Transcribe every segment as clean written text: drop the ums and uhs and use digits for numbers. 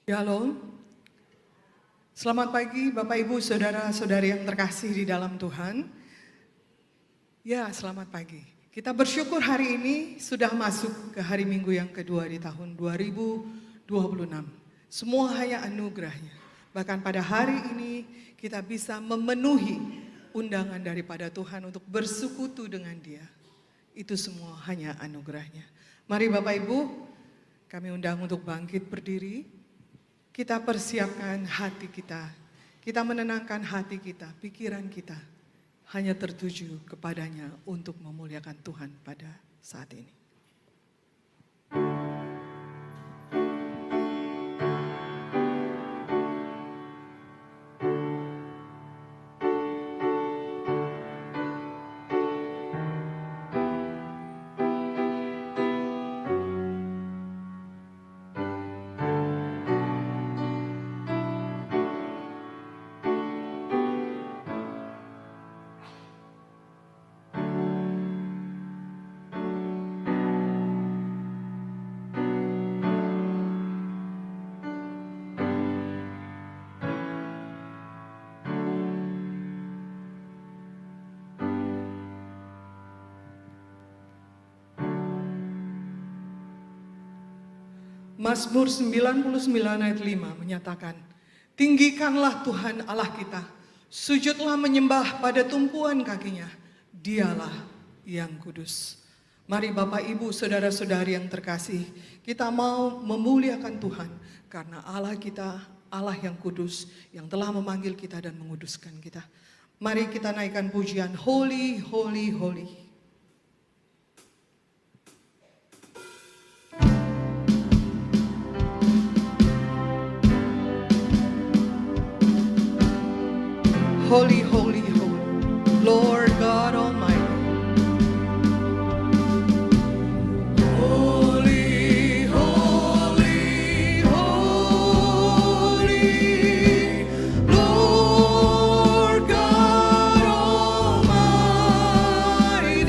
Shalom. Selamat pagi Bapak Ibu Saudara-saudari yang terkasih di dalam Tuhan. Ya, selamat pagi. Kita bersyukur hari ini sudah masuk ke hari Minggu yang kedua di tahun 2026. Semua hanya anugerahnya. Bahkan pada hari ini kita bisa memenuhi undangan daripada Tuhan untuk bersekutu dengan Dia. Itu semua hanya anugerahnya. Mari Bapak Ibu, kami undang untuk bangkit berdiri. Kita persiapkan hati kita menenangkan hati kita, pikiran kita hanya tertuju kepadanya untuk memuliakan Tuhan pada saat ini. Mazmur 99 ayat 5 menyatakan, tinggikanlah Tuhan Allah kita, sujudlah menyembah pada tumpuan kakinya, Dialah yang kudus. Mari Bapak Ibu Saudara-saudari yang terkasih, kita mau memuliakan Tuhan karena Allah kita, Allah yang kudus, yang telah memanggil kita dan menguduskan kita. Mari kita naikkan pujian Holy, Holy, Holy. Holy, holy, holy, Lord God Almighty. Holy, holy, holy, Lord God Almighty.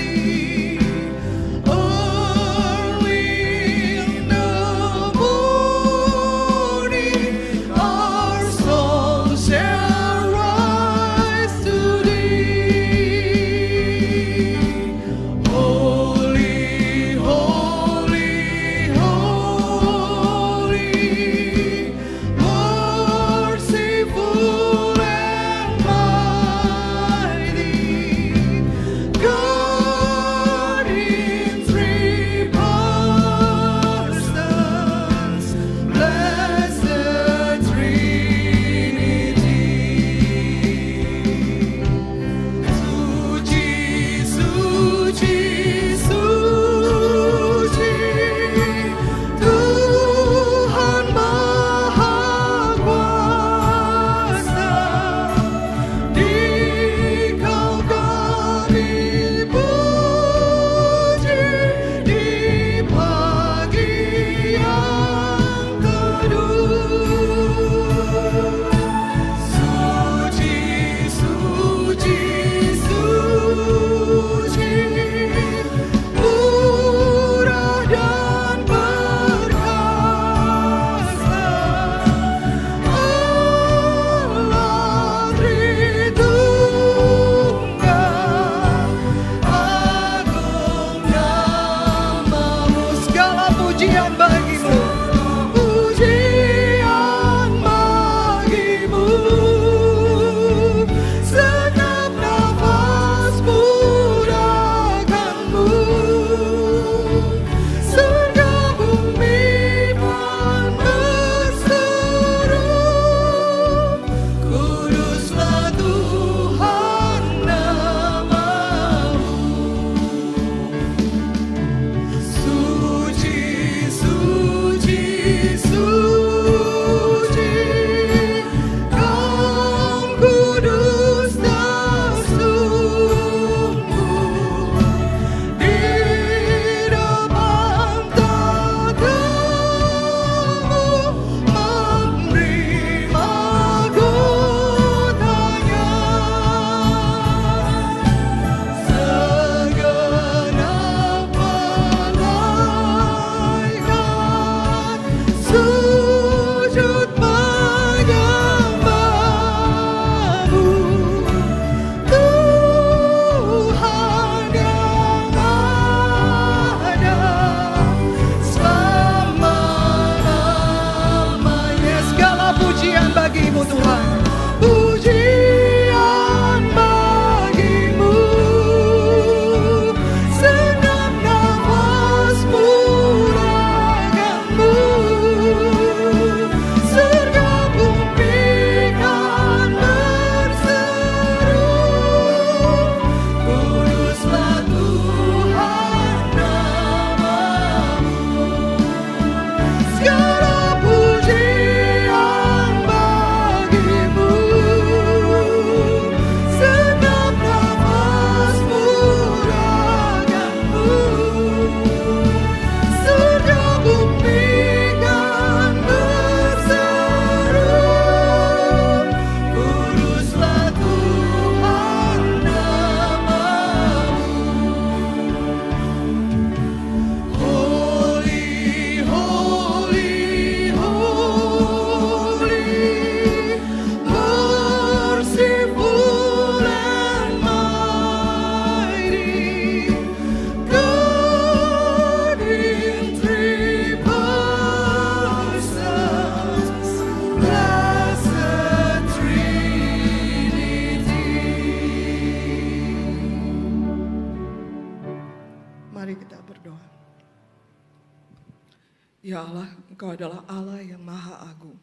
Ya Allah, Engkau adalah Allah yang maha agung.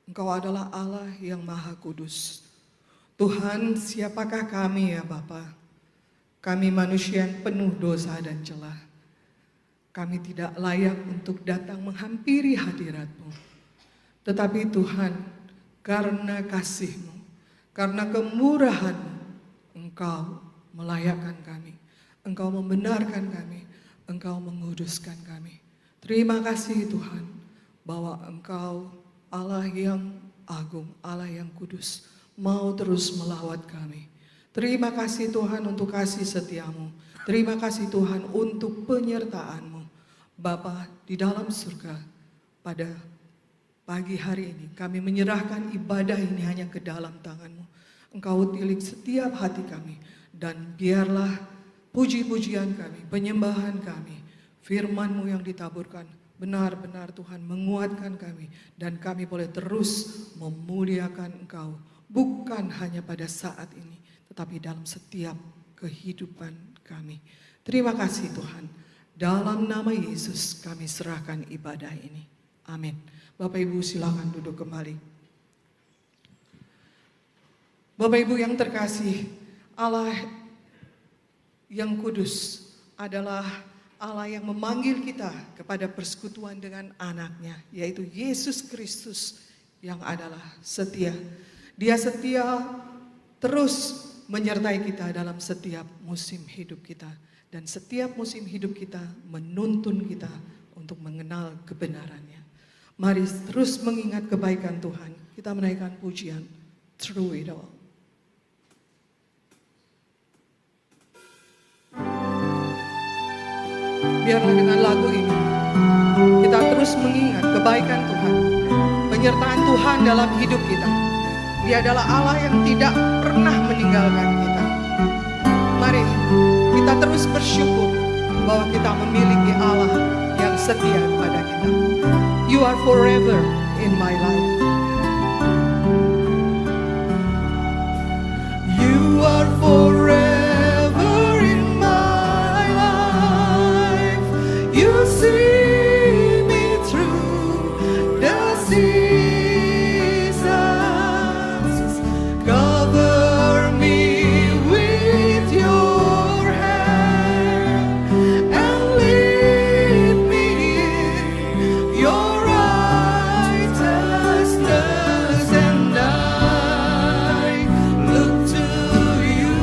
Engkau adalah Allah yang maha kudus. Tuhan, siapakah kami ya Bapa? Kami manusia yang penuh dosa dan celah. Kami tidak layak untuk datang menghampiri hadirat-Mu. Tetapi Tuhan, karena kasih-Mu, karena kemurahan-Mu, Engkau melayakkan kami. Engkau membenarkan kami. Engkau menguduskan kami. Terima kasih Tuhan, bahwa Engkau Allah yang agung, Allah yang kudus, mau terus melawat kami. Terima kasih Tuhan untuk kasih setia-Mu. Terima kasih Tuhan untuk penyertaan-Mu. Bapa di dalam surga, pada pagi hari ini kami menyerahkan ibadah ini hanya ke dalam tangan-Mu. Engkau tilik setiap hati kami, dan biarlah puji-pujian kami, penyembahan kami, firman-Mu yang ditaburkan, benar-benar Tuhan menguatkan kami, dan kami boleh terus memuliakan Engkau, bukan hanya pada saat ini, tetapi dalam setiap kehidupan kami. Terima kasih Tuhan, dalam nama Yesus kami serahkan ibadah ini. Amin. Bapak Ibu silakan duduk kembali. Bapak Ibu yang terkasih, Allah yang kudus adalah Allah yang memanggil kita kepada persekutuan dengan anaknya, yaitu Yesus Kristus yang adalah setia. Dia setia terus menyertai kita dalam setiap musim hidup kita. Dan setiap musim hidup kita menuntun kita untuk mengenal kebenarannya. Mari terus mengingat kebaikan Tuhan. Kita menaikkan pujian Through It All. Biarlah dengan lagu ini kita terus mengingat kebaikan Tuhan, penyertaan Tuhan dalam hidup kita. Dia adalah Allah yang tidak pernah meninggalkan kita. Mari kita terus bersyukur bahwa kita memiliki Allah yang setia kepada kita. You are forever in my life. You are forever in my life. You see me through the seasons. Cover me with your hand and lead me in your righteousness, and I look to you.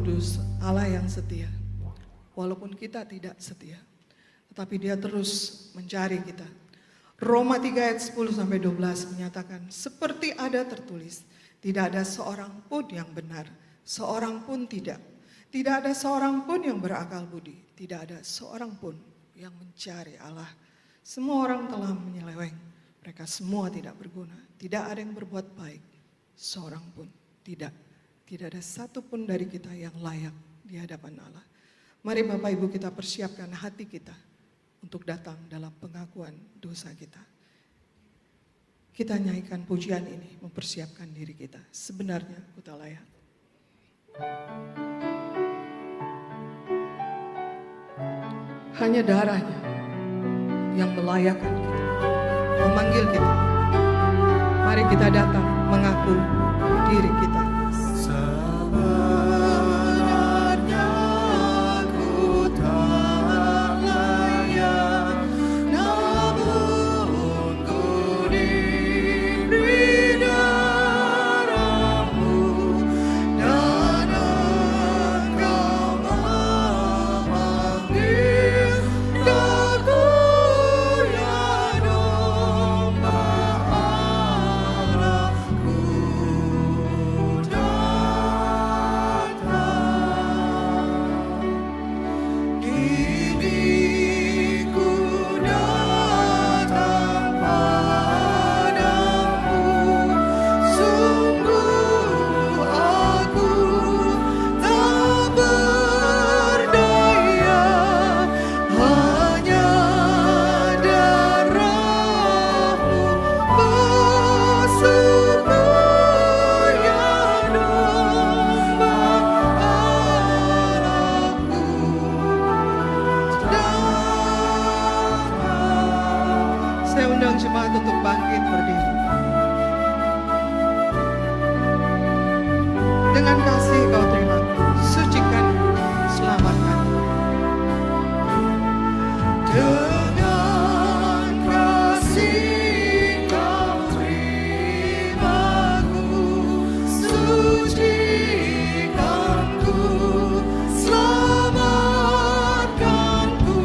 Kudus, Allah yang setia. Walaupun kita tidak setia, tetapi Dia terus mencari kita. Roma 3 ayat 10-12 menyatakan, seperti ada tertulis, tidak ada seorang pun yang benar, seorang pun tidak. Tidak ada seorang pun yang berakal budi, tidak ada seorang pun yang mencari Allah. Semua orang telah menyeleweng, mereka semua tidak berguna, tidak ada yang berbuat baik, seorang pun tidak. Tidak ada satu pun dari kita yang layak di hadapan Allah. Mari Bapak Ibu kita persiapkan hati kita untuk datang dalam pengakuan dosa kita. Kita nyanyikan pujian ini, mempersiapkan diri kita. Sebenarnya kita layak. Hanya darahnya yang melayakkan kita, memanggil kita. Mari kita datang mengaku diri kita. Sebenarnya ku tak layak, namun ku diberi darah-Mu dan Engkau memanggil aku ya domba Allah. Saya undang jemaat untuk bangkit berdiri. Dengan kasih kau terima, sucikan, selamatkan. Dengan kasih kau terimaku, sucikanku, selamatkanku,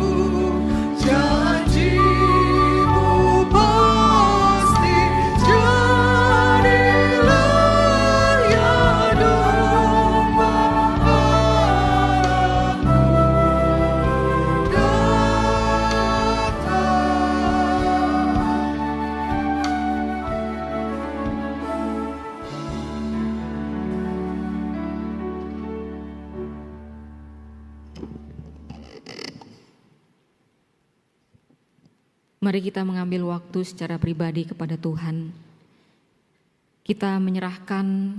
janji-Mu pasti jadilah ya domba Allahku datang. Mari kita mengambil waktu secara pribadi kepada Tuhan. Kita menyerahkan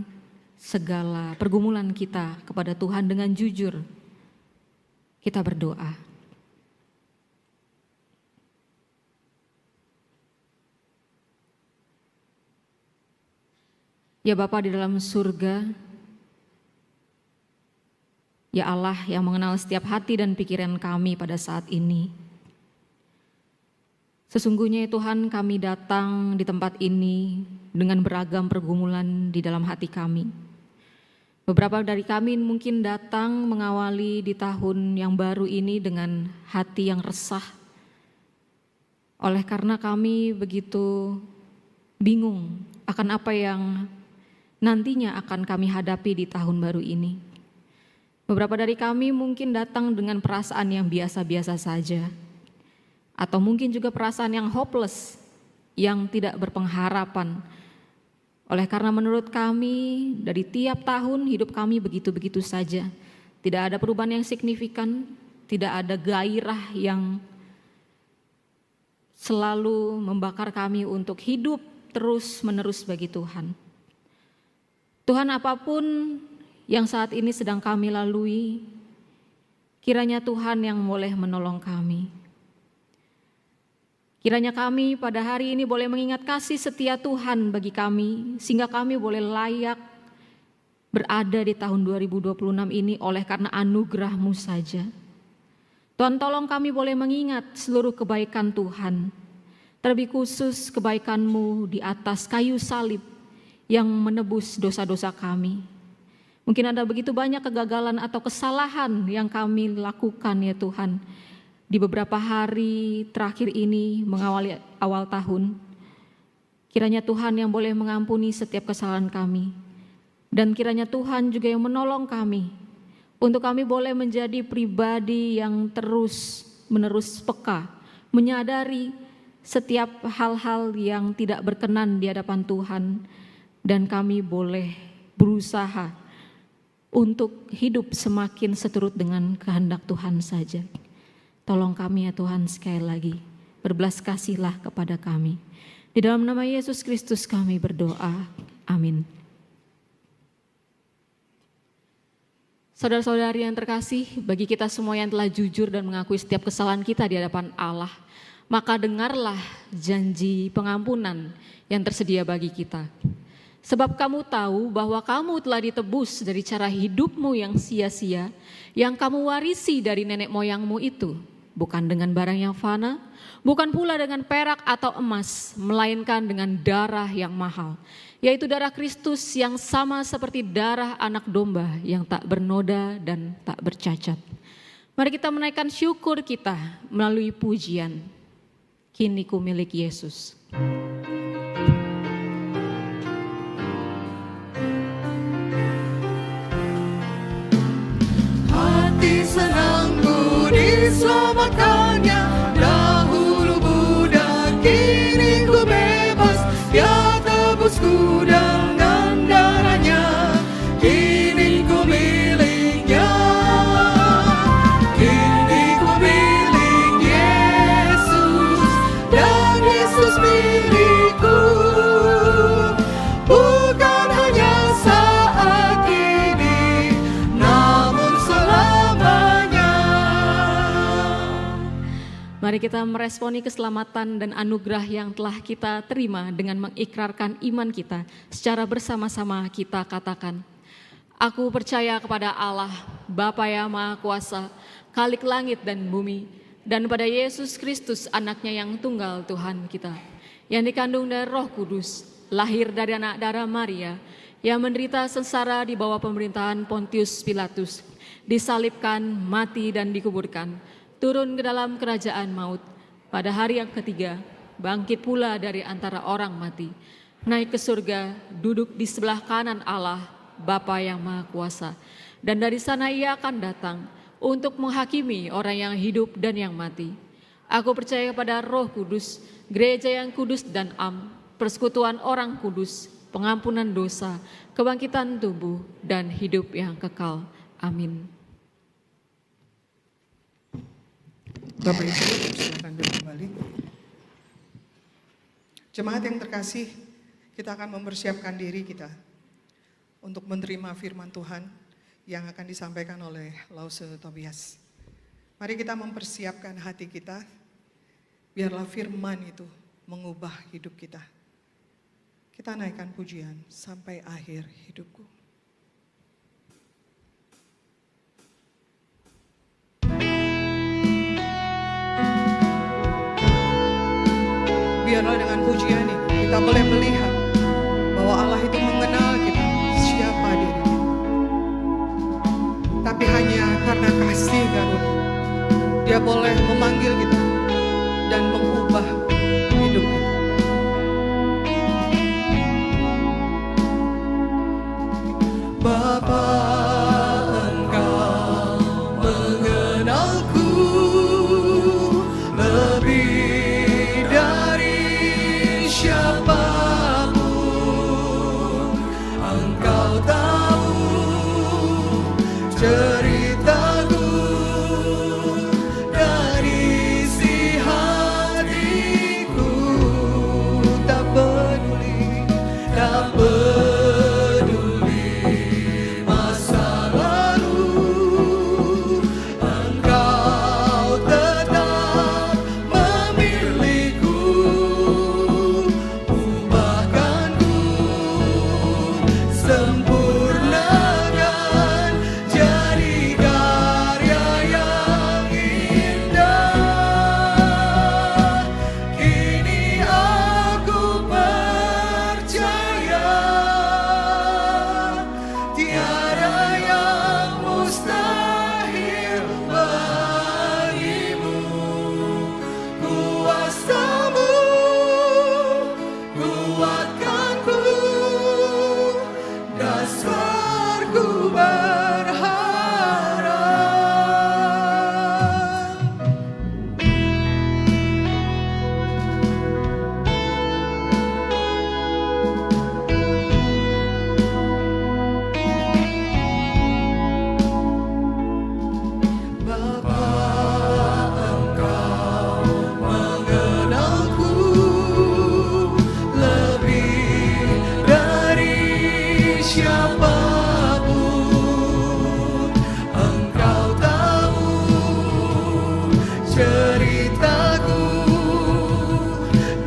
segala pergumulan kita kepada Tuhan dengan jujur. Kita berdoa. Ya Bapa di dalam surga, ya Allah yang mengenal setiap hati dan pikiran kami pada saat ini. Sesungguhnya Tuhan, kami datang di tempat ini dengan beragam pergumulan di dalam hati kami. Beberapa dari kami mungkin datang mengawali di tahun yang baru ini dengan hati yang resah. Oleh karena kami begitu bingung akan apa yang nantinya akan kami hadapi di tahun baru ini. Beberapa dari kami mungkin datang dengan perasaan yang biasa-biasa saja. Atau mungkin juga perasaan yang hopeless, yang tidak berpengharapan. Oleh karena menurut kami, dari tiap tahun hidup kami begitu-begitu saja. Tidak ada perubahan yang signifikan, tidak ada gairah yang selalu membakar kami untuk hidup terus-menerus bagi Tuhan. Tuhan, apapun yang saat ini sedang kami lalui, kiranya Tuhan yang boleh menolong kami. Kiranya kami pada hari ini boleh mengingat kasih setia Tuhan bagi kami, sehingga kami boleh layak berada di tahun 2026 ini oleh karena anugerah-Mu saja. Tuhan, tolong kami boleh mengingat seluruh kebaikan Tuhan, terlebih khusus kebaikan-Mu di atas kayu salib yang menebus dosa-dosa kami. Mungkin ada begitu banyak kegagalan atau kesalahan yang kami lakukan ya Tuhan. Di beberapa hari terakhir ini mengawali awal tahun. Kiranya Tuhan yang boleh mengampuni setiap kesalahan kami. Dan kiranya Tuhan juga yang menolong kami. Untuk kami boleh menjadi pribadi yang terus menerus peka. Menyadari setiap hal-hal yang tidak berkenan di hadapan Tuhan. Dan kami boleh berusaha untuk hidup semakin seturut dengan kehendak Tuhan saja. Tolong kami ya Tuhan sekali lagi, berbelas kasihlah kepada kami. Di dalam nama Yesus Kristus kami berdoa, amin. Saudara-saudari yang terkasih, bagi kita semua yang telah jujur dan mengakui setiap kesalahan kita di hadapan Allah, maka dengarlah janji pengampunan yang tersedia bagi kita. Sebab kamu tahu bahwa kamu telah ditebus dari cara hidupmu yang sia-sia, yang kamu warisi dari nenek moyangmu itu, bukan dengan barang yang fana, bukan pula dengan perak atau emas, melainkan dengan darah yang mahal, yaitu darah Kristus yang sama seperti darah anak domba yang tak bernoda dan tak bercacat. Mari kita menaikkan syukur kita melalui pujian, Kini Ku Milik Yesus. Hati senangku diselamatkannya, dahulu budak kini ku bebas, dia tebusku dengan darahnya, kini ku miliknya, kini ku milik Yesus, dan Yesus milikku, bukan hanya saat ini, namun selamanya. Mari kita meresponi keselamatan dan anugerah yang telah kita terima dengan mengikrarkan iman kita. Secara bersama-sama kita katakan, aku percaya kepada Allah, Bapa yang Maha Kuasa, Khalik langit dan bumi, dan pada Yesus Kristus anaknya yang tunggal Tuhan kita, yang dikandung dari Roh Kudus, lahir dari anak darah Maria, yang menderita sengsara di bawah pemerintahan Pontius Pilatus, disalibkan, mati dan dikuburkan, turun ke dalam kerajaan maut, pada hari yang ketiga, bangkit pula dari antara orang mati, naik ke surga, duduk di sebelah kanan Allah, Bapa yang Maha Kuasa, dan dari sana ia akan datang untuk menghakimi orang yang hidup dan yang mati. Aku percaya kepada Roh Kudus, gereja yang kudus dan am, persekutuan orang kudus, pengampunan dosa, kebangkitan tubuh, dan hidup yang kekal. Amin. Bapak Ibu, silakan duduk kembali. Jemaat yang terkasih, kita akan mempersiapkan diri kita untuk menerima firman Tuhan yang akan disampaikan oleh Lause Tobias. Mari kita mempersiapkan hati kita, biarlah firman itu mengubah hidup kita. Kita naikkan pujian sampai akhir hidupku. Biarlah dengan pujian ini kita boleh melihat bahwa Allah itu mengenal kita, siapa diri kita. Tapi hanya karena kasih karunia, Dia boleh memanggil kita dan mengubah hidup kita. Bapa, Engkau mengenalku lebih dari siapapun. Engkau tahu ceritaku dan isi hatiku. Tak peduli masa lalu, Engkau tetap memilihku. Ubahkanku, sempurnakan jadi karya yang indah. Kini aku percaya tiada dasar ku berharap. Bapa, Engkau mengenalku lebih dari siapapun. Engkau tahu ceritaku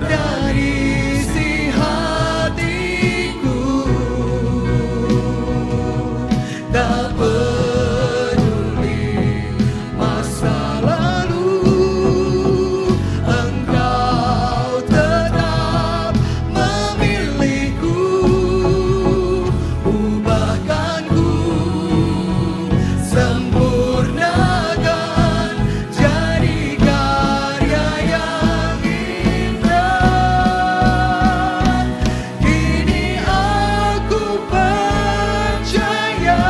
dari isi hatiku. Tak peduli masa lalu, Engkau tetap memilihku. Ubahkanku, sempurnakan jadi karya yang indah. Kini aku percaya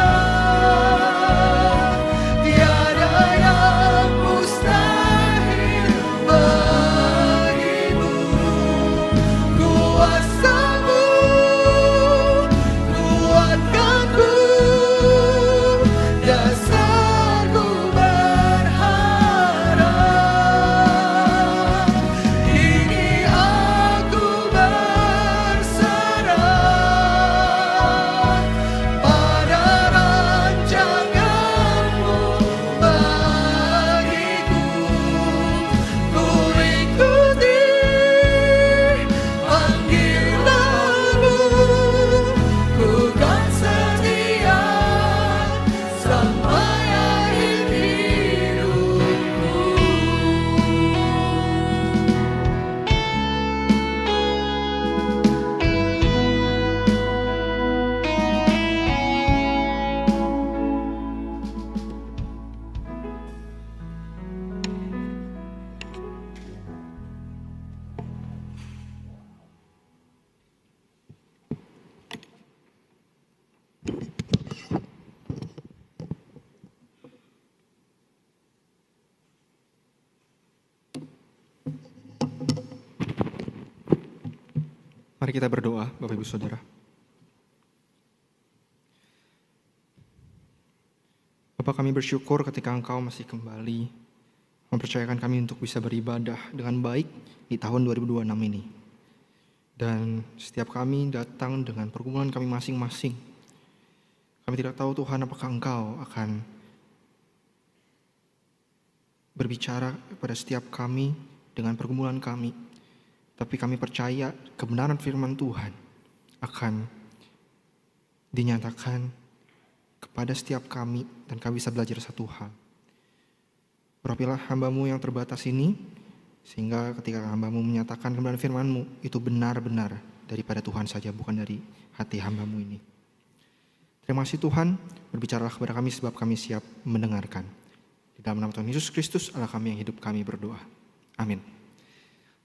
tiada yang mustahil bagimu. Kuasamu kuatkanku, dasarku berharap. Kini aku berserah pada rancanganmu bagiku. Ku ikuti panggilanmu, ku kan setia sampai akhir hidupku. Mari kita berdoa, Bapak Ibu Saudara. Bapak, kami bersyukur ketika Engkau masih kembali mempercayakan kami untuk bisa beribadah dengan baik di tahun 2026 ini. Dan setiap kami datang dengan pergumulan kami masing-masing. Kami tidak tahu Tuhan apakah Engkau akan berbicara kepada setiap kami dengan pergumulan kami. Tapi kami percaya kebenaran firman Tuhan akan dinyatakan kepada setiap kami dan kami bisa belajar satu hal. Urapilah hamba-Mu yang terbatas ini, sehingga ketika hamba-Mu menyatakan kebenaran firman-Mu, itu benar-benar daripada Tuhan saja, bukan dari hati hamba-Mu ini. Terima kasih Tuhan, berbicaralah kepada kami sebab kami siap mendengarkan. Di dalam nama Tuhan Yesus Kristus, Allah kami yang hidup, kami berdoa. Amin.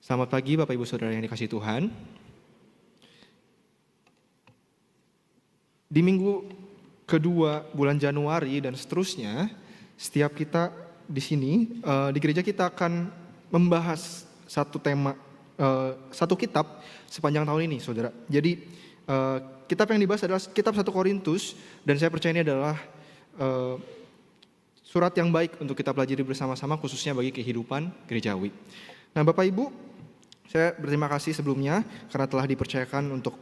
Selamat pagi Bapak Ibu Saudara yang dikasihi Tuhan. Di minggu kedua bulan Januari dan seterusnya, setiap kita di sini di gereja kita akan membahas satu tema, satu kitab sepanjang tahun ini, Saudara. Jadi kitab yang dibahas adalah kitab 1 Korintus, dan saya percaya ini adalah surat yang baik untuk kita pelajari bersama-sama, khususnya bagi kehidupan gerejawi. Nah, Bapak Ibu, saya berterima kasih sebelumnya karena telah dipercayakan untuk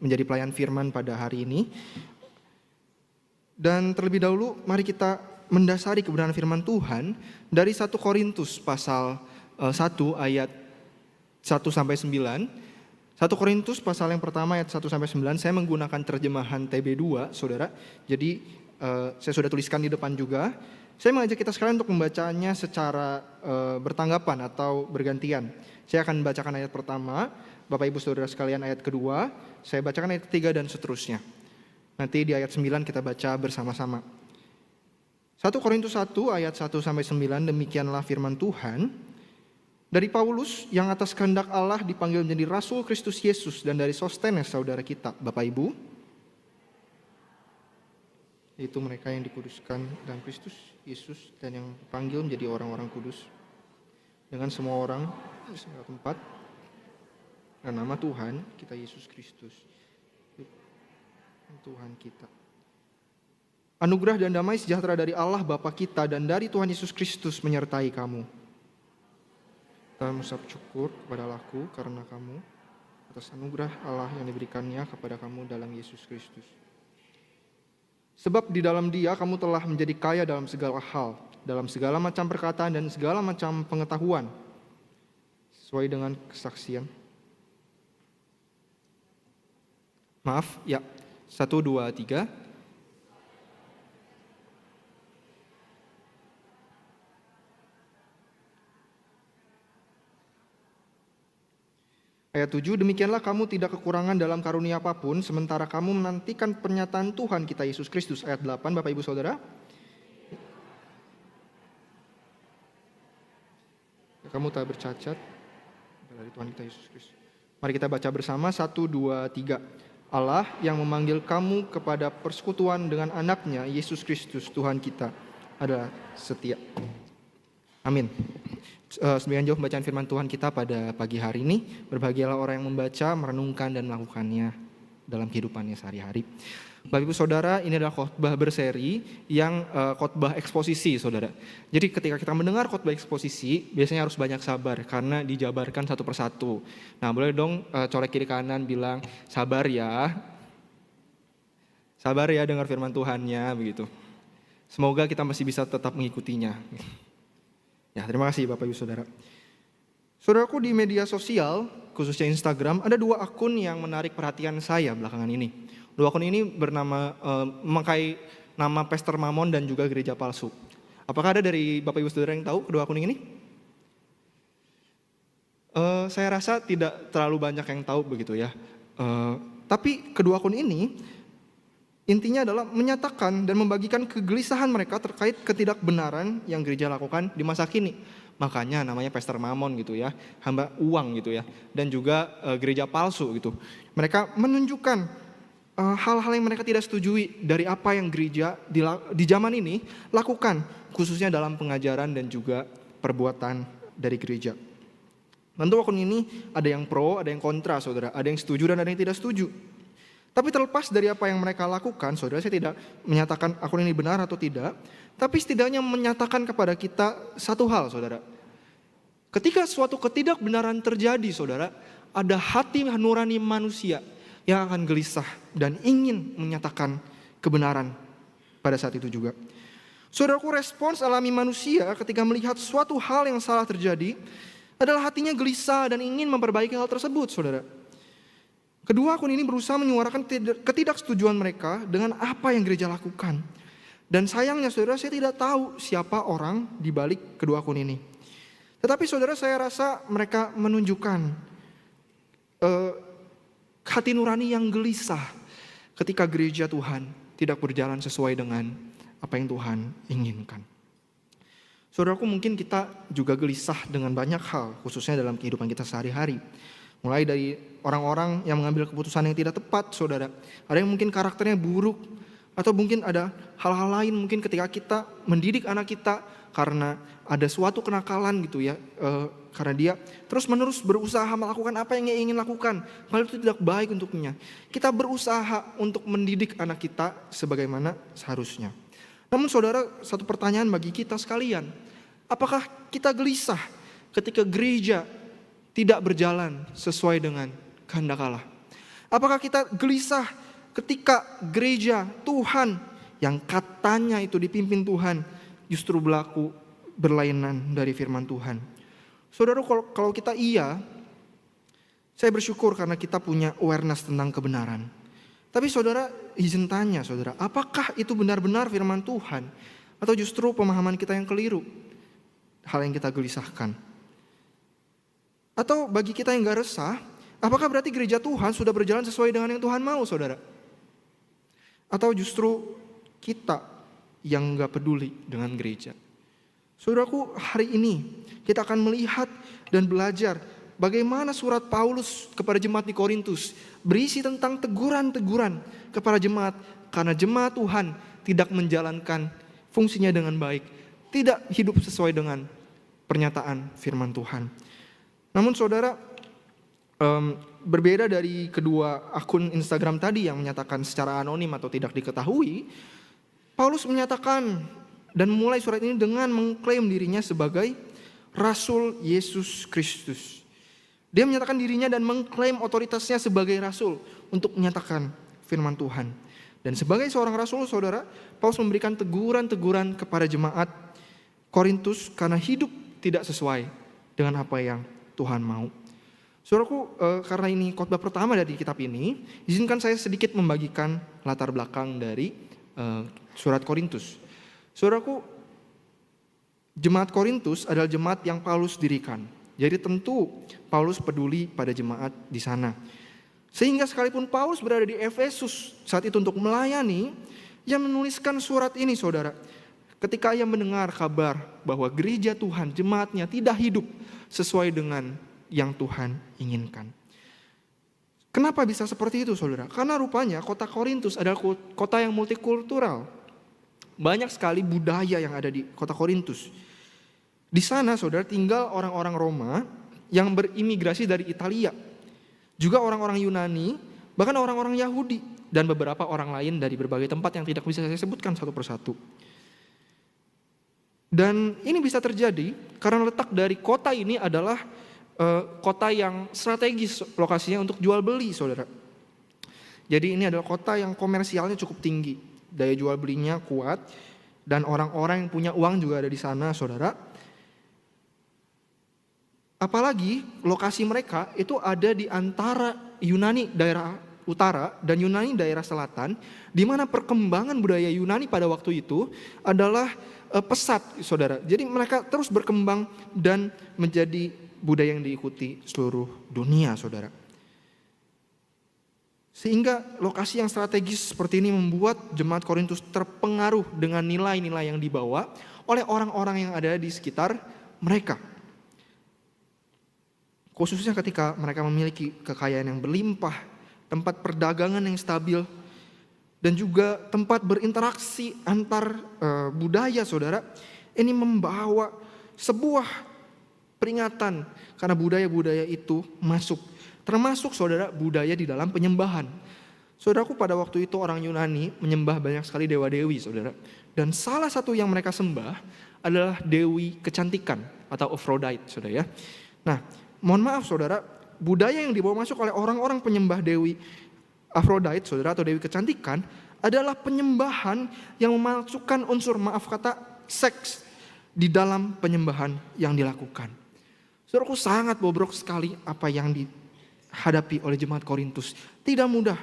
menjadi pelayan firman pada hari ini. Dan terlebih dahulu mari kita mendasari kebenaran firman Tuhan dari 1 Korintus pasal 1 ayat 1-9. 1 Korintus pasal yang pertama ayat 1-9, saya menggunakan terjemahan TB2, Saudara. Jadi saya sudah tuliskan di depan juga. Saya mengajak kita sekalian untuk membacanya secara bertanggapan atau bergantian. Saya akan membacakan ayat pertama, Bapak Ibu Saudara sekalian ayat kedua, saya bacakan ayat ketiga dan seterusnya. Nanti di ayat 9 kita baca bersama-sama. 1 Korintus 1 ayat 1-9, demikianlah firman Tuhan. Dari Paulus yang atas kehendak Allah dipanggil menjadi Rasul Kristus Yesus, dan dari Sostenes saudara kita, Bapak Ibu. yaitu mereka yang dikuduskan dalam Kristus Yesus dan yang dipanggil menjadi orang-orang kudus dengan semua orang di segala tempat dan nama Tuhan kita Yesus Kristus, Tuhan kita. Anugerah dan damai sejahtera dari Allah Bapa kita dan dari Tuhan Yesus Kristus menyertai kamu. Kita mengucap syukur kepada Allahku karena kamu atas anugerah Allah yang diberikannya kepada kamu dalam Yesus Kristus. Sebab di dalam Dia kamu telah menjadi kaya dalam segala hal, dalam segala macam perkataan dan segala macam pengetahuan, sesuai dengan kesaksian. Maaf, ya. 1, 2, 3. Ayat 7, demikianlah kamu tidak kekurangan dalam karunia apapun, sementara kamu menantikan pernyataan Tuhan kita Yesus Kristus. Ayat 8, Bapak Ibu Saudara. Kamu tak bercacat dari Tuhan kita Yesus Kristus. Mari kita baca bersama, 1, 2, 3. Allah yang memanggil kamu kepada persekutuan dengan anaknya, Yesus Kristus Tuhan kita adalah setia. Amin. Sebagian jauh bacaan firman Tuhan kita pada pagi hari ini. Berbahagialah orang yang membaca, merenungkan, dan melakukannya dalam kehidupannya sehari-hari. Bapak Ibu Saudara, ini adalah khotbah berseri yang khotbah eksposisi, Saudara. Jadi ketika kita mendengar khotbah eksposisi, biasanya harus banyak sabar karena dijabarkan satu persatu. Nah, boleh dong colek kiri kanan bilang, sabar ya. Sabar ya dengar firman Tuhannya, begitu. Semoga kita masih bisa tetap mengikutinya. Ya, terima kasih Bapak Ibu Saudara. Saudaraku, di media sosial, khususnya Instagram, ada 2 akun yang menarik perhatian saya belakangan ini. 2 akun ini memakai nama Pastor Mamon dan juga Gereja Palsu. Apakah ada dari Bapak Ibu Saudara yang tahu kedua akun ini? Saya rasa tidak terlalu banyak yang tahu begitu ya. Tapi kedua akun ini intinya adalah menyatakan dan membagikan kegelisahan mereka terkait ketidakbenaran yang gereja lakukan di masa kini. Makanya namanya Pastor Mamon gitu ya, hamba uang gitu ya, dan juga gereja palsu gitu. Mereka menunjukkan hal-hal yang mereka tidak setujui dari apa yang gereja di zaman ini lakukan, khususnya dalam pengajaran dan juga perbuatan dari gereja. Tentu akun ini ada yang pro, ada yang kontra, saudara, ada yang setuju dan ada yang tidak setuju. Tapi terlepas dari apa yang mereka lakukan, saudara, saya tidak menyatakan akun ini benar atau tidak, tapi setidaknya menyatakan kepada kita satu hal, saudara. Ketika suatu ketidakbenaran terjadi, saudara, ada hati nurani manusia yang akan gelisah dan ingin menyatakan kebenaran pada saat itu juga. Saudaraku, respons alami manusia ketika melihat suatu hal yang salah terjadi adalah hatinya gelisah dan ingin memperbaiki hal tersebut, saudara. Kedua akun ini berusaha menyuarakan ketidaksetujuan mereka dengan apa yang gereja lakukan. Dan sayangnya saudara, saya tidak tahu siapa orang di balik kedua akun ini. Tetapi saudara, saya rasa mereka menunjukkan hati nurani yang gelisah ketika gereja Tuhan tidak berjalan sesuai dengan apa yang Tuhan inginkan. Saudaraku, mungkin kita juga gelisah dengan banyak hal, khususnya dalam kehidupan kita sehari-hari. Mulai dari orang-orang yang mengambil keputusan yang tidak tepat, saudara. Ada yang mungkin karakternya buruk, atau mungkin ada hal-hal lain mungkin ketika kita mendidik anak kita karena ada suatu kenakalan gitu ya. Karena dia terus-menerus berusaha melakukan apa yang ia ingin lakukan. Padahal itu tidak baik untuknya. Kita berusaha untuk mendidik anak kita sebagaimana seharusnya. Namun saudara, satu pertanyaan bagi kita sekalian. Apakah kita gelisah ketika gereja tidak berjalan sesuai dengan kehendak Allah? Apakah kita gelisah ketika gereja Tuhan yang katanya itu dipimpin Tuhan justru berlaku berlainan dari firman Tuhan? Saudara, kalau kita iya, saya bersyukur karena kita punya awareness tentang kebenaran. Tapi saudara, izin tanya saudara, apakah itu benar-benar firman Tuhan atau justru pemahaman kita yang keliru? Hal yang kita gelisahkan. Atau bagi kita yang gak resah, apakah berarti gereja Tuhan sudah berjalan sesuai dengan yang Tuhan mau, saudara? Atau justru kita yang gak peduli dengan gereja? Saudaraku, hari ini kita akan melihat dan belajar bagaimana surat Paulus kepada jemaat di Korintus berisi tentang teguran-teguran kepada jemaat karena jemaat Tuhan tidak menjalankan fungsinya dengan baik, tidak hidup sesuai dengan pernyataan firman Tuhan. Namun saudara, berbeda dari kedua akun Instagram tadi yang menyatakan secara anonim atau tidak diketahui, Paulus menyatakan dan memulai surat ini dengan mengklaim dirinya sebagai Rasul Yesus Kristus. Dia menyatakan dirinya dan mengklaim otoritasnya sebagai rasul untuk menyatakan firman Tuhan. Dan sebagai seorang rasul, saudara, Paulus memberikan teguran-teguran kepada jemaat Korintus karena hidup tidak sesuai dengan apa yang Tuhan mau. Saudaraku, karena ini khotbah pertama dari kitab ini, izinkan saya sedikit membagikan latar belakang dari surat Korintus. Saudaraku, jemaat Korintus adalah jemaat yang Paulus dirikan. Jadi tentu Paulus peduli pada jemaat di sana. Sehingga sekalipun Paulus berada di Efesus saat itu untuk melayani, ia menuliskan surat ini, saudara. Ketika ia mendengar kabar bahwa gereja Tuhan, jemaatnya tidak hidup sesuai dengan yang Tuhan inginkan. Kenapa bisa seperti itu, saudara? Karena rupanya kota Korintus adalah kota yang multikultural. Banyak sekali budaya yang ada di kota Korintus. Di sana, saudara, tinggal orang-orang Roma yang berimigrasi dari Italia. Juga orang-orang Yunani, bahkan orang-orang Yahudi. Dan beberapa orang lain dari berbagai tempat yang tidak bisa saya sebutkan satu persatu. Dan ini bisa terjadi karena letak dari kota ini adalah kota yang strategis lokasinya untuk jual beli, saudara. Jadi ini adalah kota yang komersialnya cukup tinggi, daya jual belinya kuat, dan orang-orang yang punya uang juga ada di sana, saudara. Apalagi lokasi mereka itu ada di antara Yunani daerah utara dan Yunani daerah selatan, di mana perkembangan budaya Yunani pada waktu itu adalah pesat, saudara. Jadi mereka terus berkembang dan menjadi budaya yang diikuti seluruh dunia, saudara. Sehingga lokasi yang strategis seperti ini membuat jemaat Korintus terpengaruh dengan nilai-nilai yang dibawa oleh orang-orang yang ada di sekitar mereka. Khususnya ketika mereka memiliki kekayaan yang berlimpah, tempat perdagangan yang stabil, dan juga tempat berinteraksi antar budaya, saudara. Ini membawa sebuah peringatan karena budaya-budaya itu masuk. Termasuk, saudara, budaya di dalam penyembahan. Saudaraku, pada waktu itu orang Yunani menyembah banyak sekali dewa-dewi, saudara. Dan salah satu yang mereka sembah adalah dewi kecantikan atau Aphrodite, saudara ya. Nah, mohon maaf, saudara, budaya yang dibawa masuk oleh orang-orang penyembah dewi Aphrodite, saudara, atau dewi kecantikan adalah penyembahan yang memasukkan unsur, maaf kata, seks di dalam penyembahan yang dilakukan. Saudaraku, sangat bobrok sekali apa yang dihadapi oleh jemaat Korintus. Tidak mudah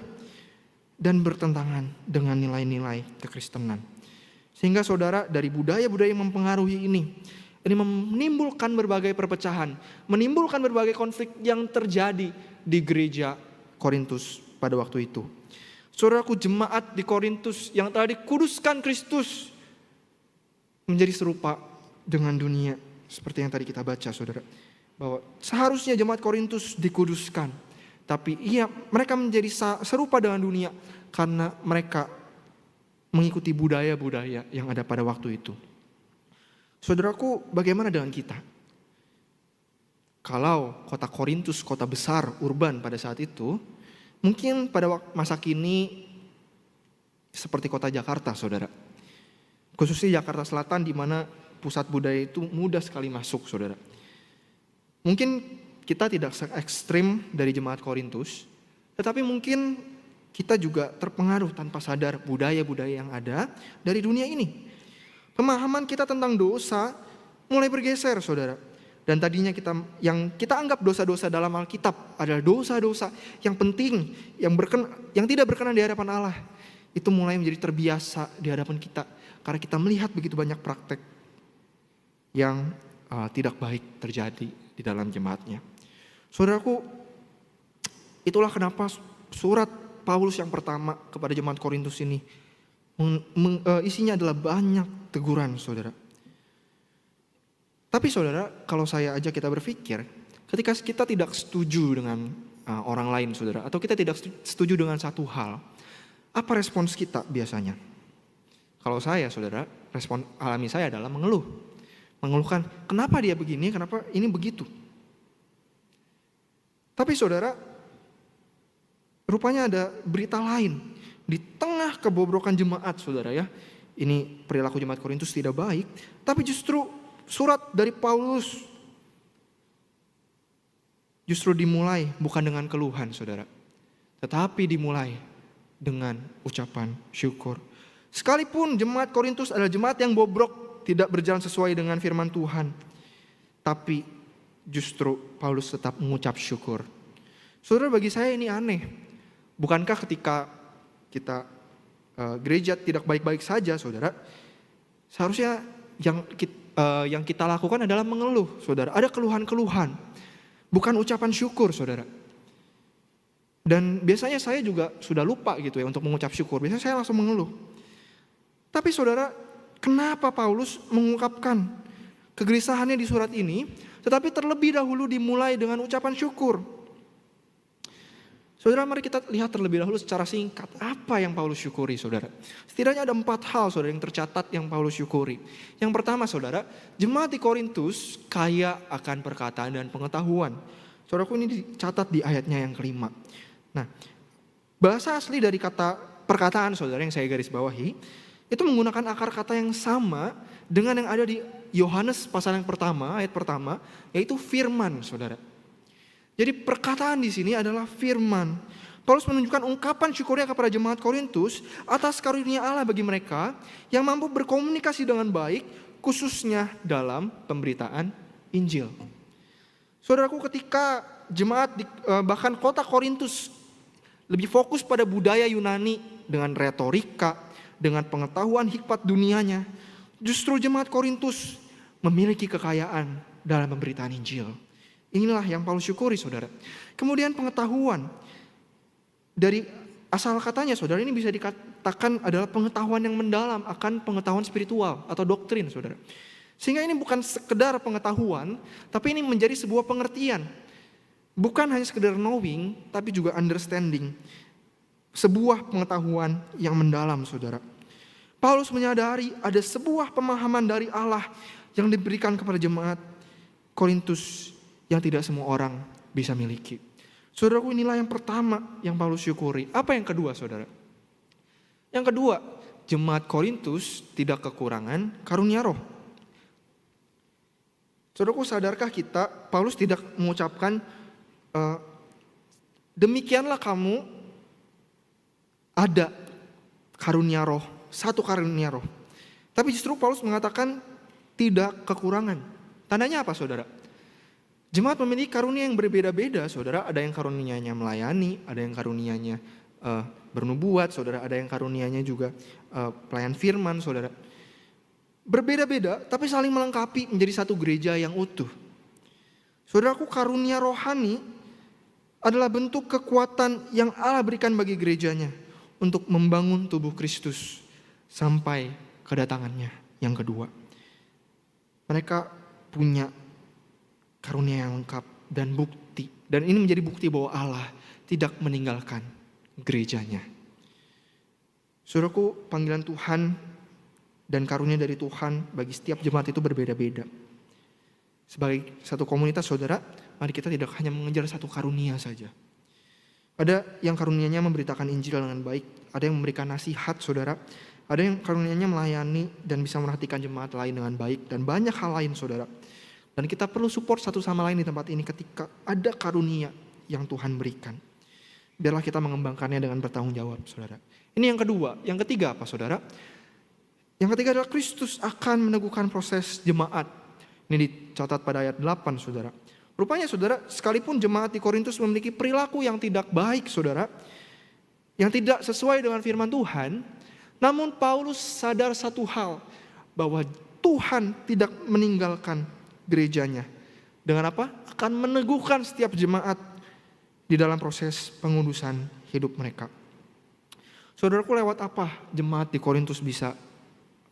dan bertentangan dengan nilai-nilai kekristenan. Sehingga saudara, dari budaya-budaya yang mempengaruhi ini menimbulkan berbagai perpecahan, menimbulkan berbagai konflik yang terjadi di gereja Korintus pada waktu itu. Saudaraku, jemaat di Korintus yang telah dikuduskan Kristus menjadi serupa dengan dunia seperti yang tadi kita baca, saudara. Bahwa seharusnya jemaat Korintus dikuduskan, tapi mereka menjadi serupa dengan dunia karena mereka mengikuti budaya-budaya yang ada pada waktu itu. Saudaraku, bagaimana dengan kita? Kalau kota Korintus, kota besar, urban pada saat itu, mungkin pada masa kini seperti kota Jakarta, saudara. Khususnya Jakarta Selatan, di mana pusat budaya itu mudah sekali masuk, saudara. Mungkin kita tidak se-ekstrim dari jemaat Korintus, tetapi mungkin kita juga terpengaruh tanpa sadar budaya-budaya yang ada dari dunia ini. Pemahaman kita tentang dosa mulai bergeser, saudara. Dan tadinya yang kita anggap dosa-dosa dalam Alkitab adalah dosa-dosa yang penting, yang tidak berkenan di hadapan Allah. Itu mulai menjadi terbiasa di hadapan kita karena kita melihat begitu banyak praktek yang tidak baik terjadi di dalam jemaatnya. Saudaraku, itulah kenapa surat Paulus yang pertama kepada jemaat Korintus ini isinya adalah banyak teguran, saudara. Tapi saudara, kalau saya ajak kita berpikir, Ketika kita tidak setuju dengan orang lain, saudara, atau kita tidak setuju dengan satu hal, apa respons kita biasanya? Kalau saya, saudara, respon alami saya adalah mengeluh. Mengeluhkan, kenapa dia begini, kenapa ini begitu. Tapi saudara, rupanya ada berita lain. Di tengah kebobrokan jemaat, saudara ya. Ini perilaku jemaat Korintus tidak baik. Tapi justru surat dari Paulus justru dimulai bukan dengan keluhan, saudara. Tetapi dimulai dengan ucapan syukur. Sekalipun jemaat Korintus adalah jemaat yang bobrok, tidak berjalan sesuai dengan firman Tuhan. Tapi justru Paulus tetap mengucap syukur. Saudara, bagi saya ini aneh. Bukankah ketika kita gereja tidak baik-baik saja, saudara, seharusnya yang kita lakukan adalah mengeluh, saudara. Ada keluhan-keluhan, bukan ucapan syukur, saudara. Dan biasanya saya juga sudah lupa gitu ya untuk mengucap syukur. Biasanya saya langsung mengeluh. Tapi saudara, kenapa Paulus mengungkapkan kegelisahannya di surat ini, tetapi terlebih dahulu dimulai dengan ucapan syukur? Saudara, mari kita lihat terlebih dahulu secara singkat apa yang Paulus syukuri, saudara. Setidaknya ada 4 hal, saudara, yang tercatat yang Paulus syukuri. Yang pertama, saudara, jemaat di Korintus kaya akan perkataan dan pengetahuan. Saudaraku, ini dicatat di ayatnya yang kelima. Nah, bahasa asli dari kata perkataan, saudara, yang saya garis bawahi, itu menggunakan akar kata yang sama dengan yang ada di Yohanes pasal yang pertama, ayat pertama, yaitu firman, saudara. Jadi perkataan di sini adalah firman. Paulus menunjukkan ungkapan syukurnya kepada jemaat Korintus atas karunia Allah bagi mereka yang mampu berkomunikasi dengan baik, khususnya dalam pemberitaan Injil. Saudaraku, ketika jemaat bahkan kota Korintus lebih fokus pada budaya Yunani dengan retorika, dengan pengetahuan hikmat dunianya, justru jemaat Korintus memiliki kekayaan dalam pemberitaan Injil. Inilah yang Paulus syukuri, saudara. Kemudian pengetahuan. Dari asal katanya, saudara, ini bisa dikatakan adalah pengetahuan yang mendalam akan pengetahuan spiritual atau doktrin, saudara. Sehingga ini bukan sekedar pengetahuan, tapi ini menjadi sebuah pengertian. Bukan hanya sekedar knowing, tapi juga understanding. Sebuah pengetahuan yang mendalam, saudara. Paulus menyadari ada sebuah pemahaman dari Allah yang diberikan kepada jemaat Korintus yang tidak semua orang bisa miliki. Saudaraku, inilah yang pertama yang Paulus syukuri. Apa yang kedua, saudara? Yang kedua, jemaat Korintus tidak kekurangan karunia roh. Saudaraku, sadarkah kita, Paulus tidak mengucapkan, demikianlah kamu ada karunia roh, satu karunia roh. Tapi justru Paulus mengatakan tidak kekurangan. Tandanya apa, saudara? Jemaat memiliki karunia yang berbeda-beda, saudara. Ada yang karunianya melayani, ada yang karunianya bernubuat, saudara. Ada yang karunianya juga pelayan firman, saudara. Berbeda-beda, tapi saling melengkapi menjadi satu gereja yang utuh. Saudaraku, karunia rohani adalah bentuk kekuatan yang Allah berikan bagi gerejanya untuk membangun tubuh Kristus sampai kedatangannya yang kedua. Mereka punya karunia yang lengkap dan bukti. Dan ini menjadi bukti bahwa Allah tidak meninggalkan gerejanya. Saudaraku, panggilan Tuhan dan karunia dari Tuhan bagi setiap jemaat itu berbeda-beda. Sebagai satu komunitas, saudara, mari kita tidak hanya mengejar satu karunia saja. Ada yang karunianya memberitakan Injil dengan baik. Ada yang memberikan nasihat, saudara. Ada yang karunianya melayani dan bisa merhatikan jemaat lain dengan baik. Dan banyak hal lain, saudara. Dan kita perlu support satu sama lain di tempat ini ketika ada karunia yang Tuhan berikan. Biarlah kita mengembangkannya dengan bertanggung jawab, saudara. Ini yang kedua. Yang ketiga apa, saudara? Yang ketiga adalah Kristus akan meneguhkan proses jemaat. Ini dicatat pada ayat 8, saudara. Rupanya, saudara, sekalipun jemaat di Korintus memiliki perilaku yang tidak baik, saudara, yang tidak sesuai dengan firman Tuhan, namun Paulus sadar satu hal, bahwa Tuhan tidak meninggalkan gerejanya. Dengan apa? Akan meneguhkan setiap jemaat di dalam proses pengudusan hidup mereka. Saudaraku, lewat apa jemaat di Korintus bisa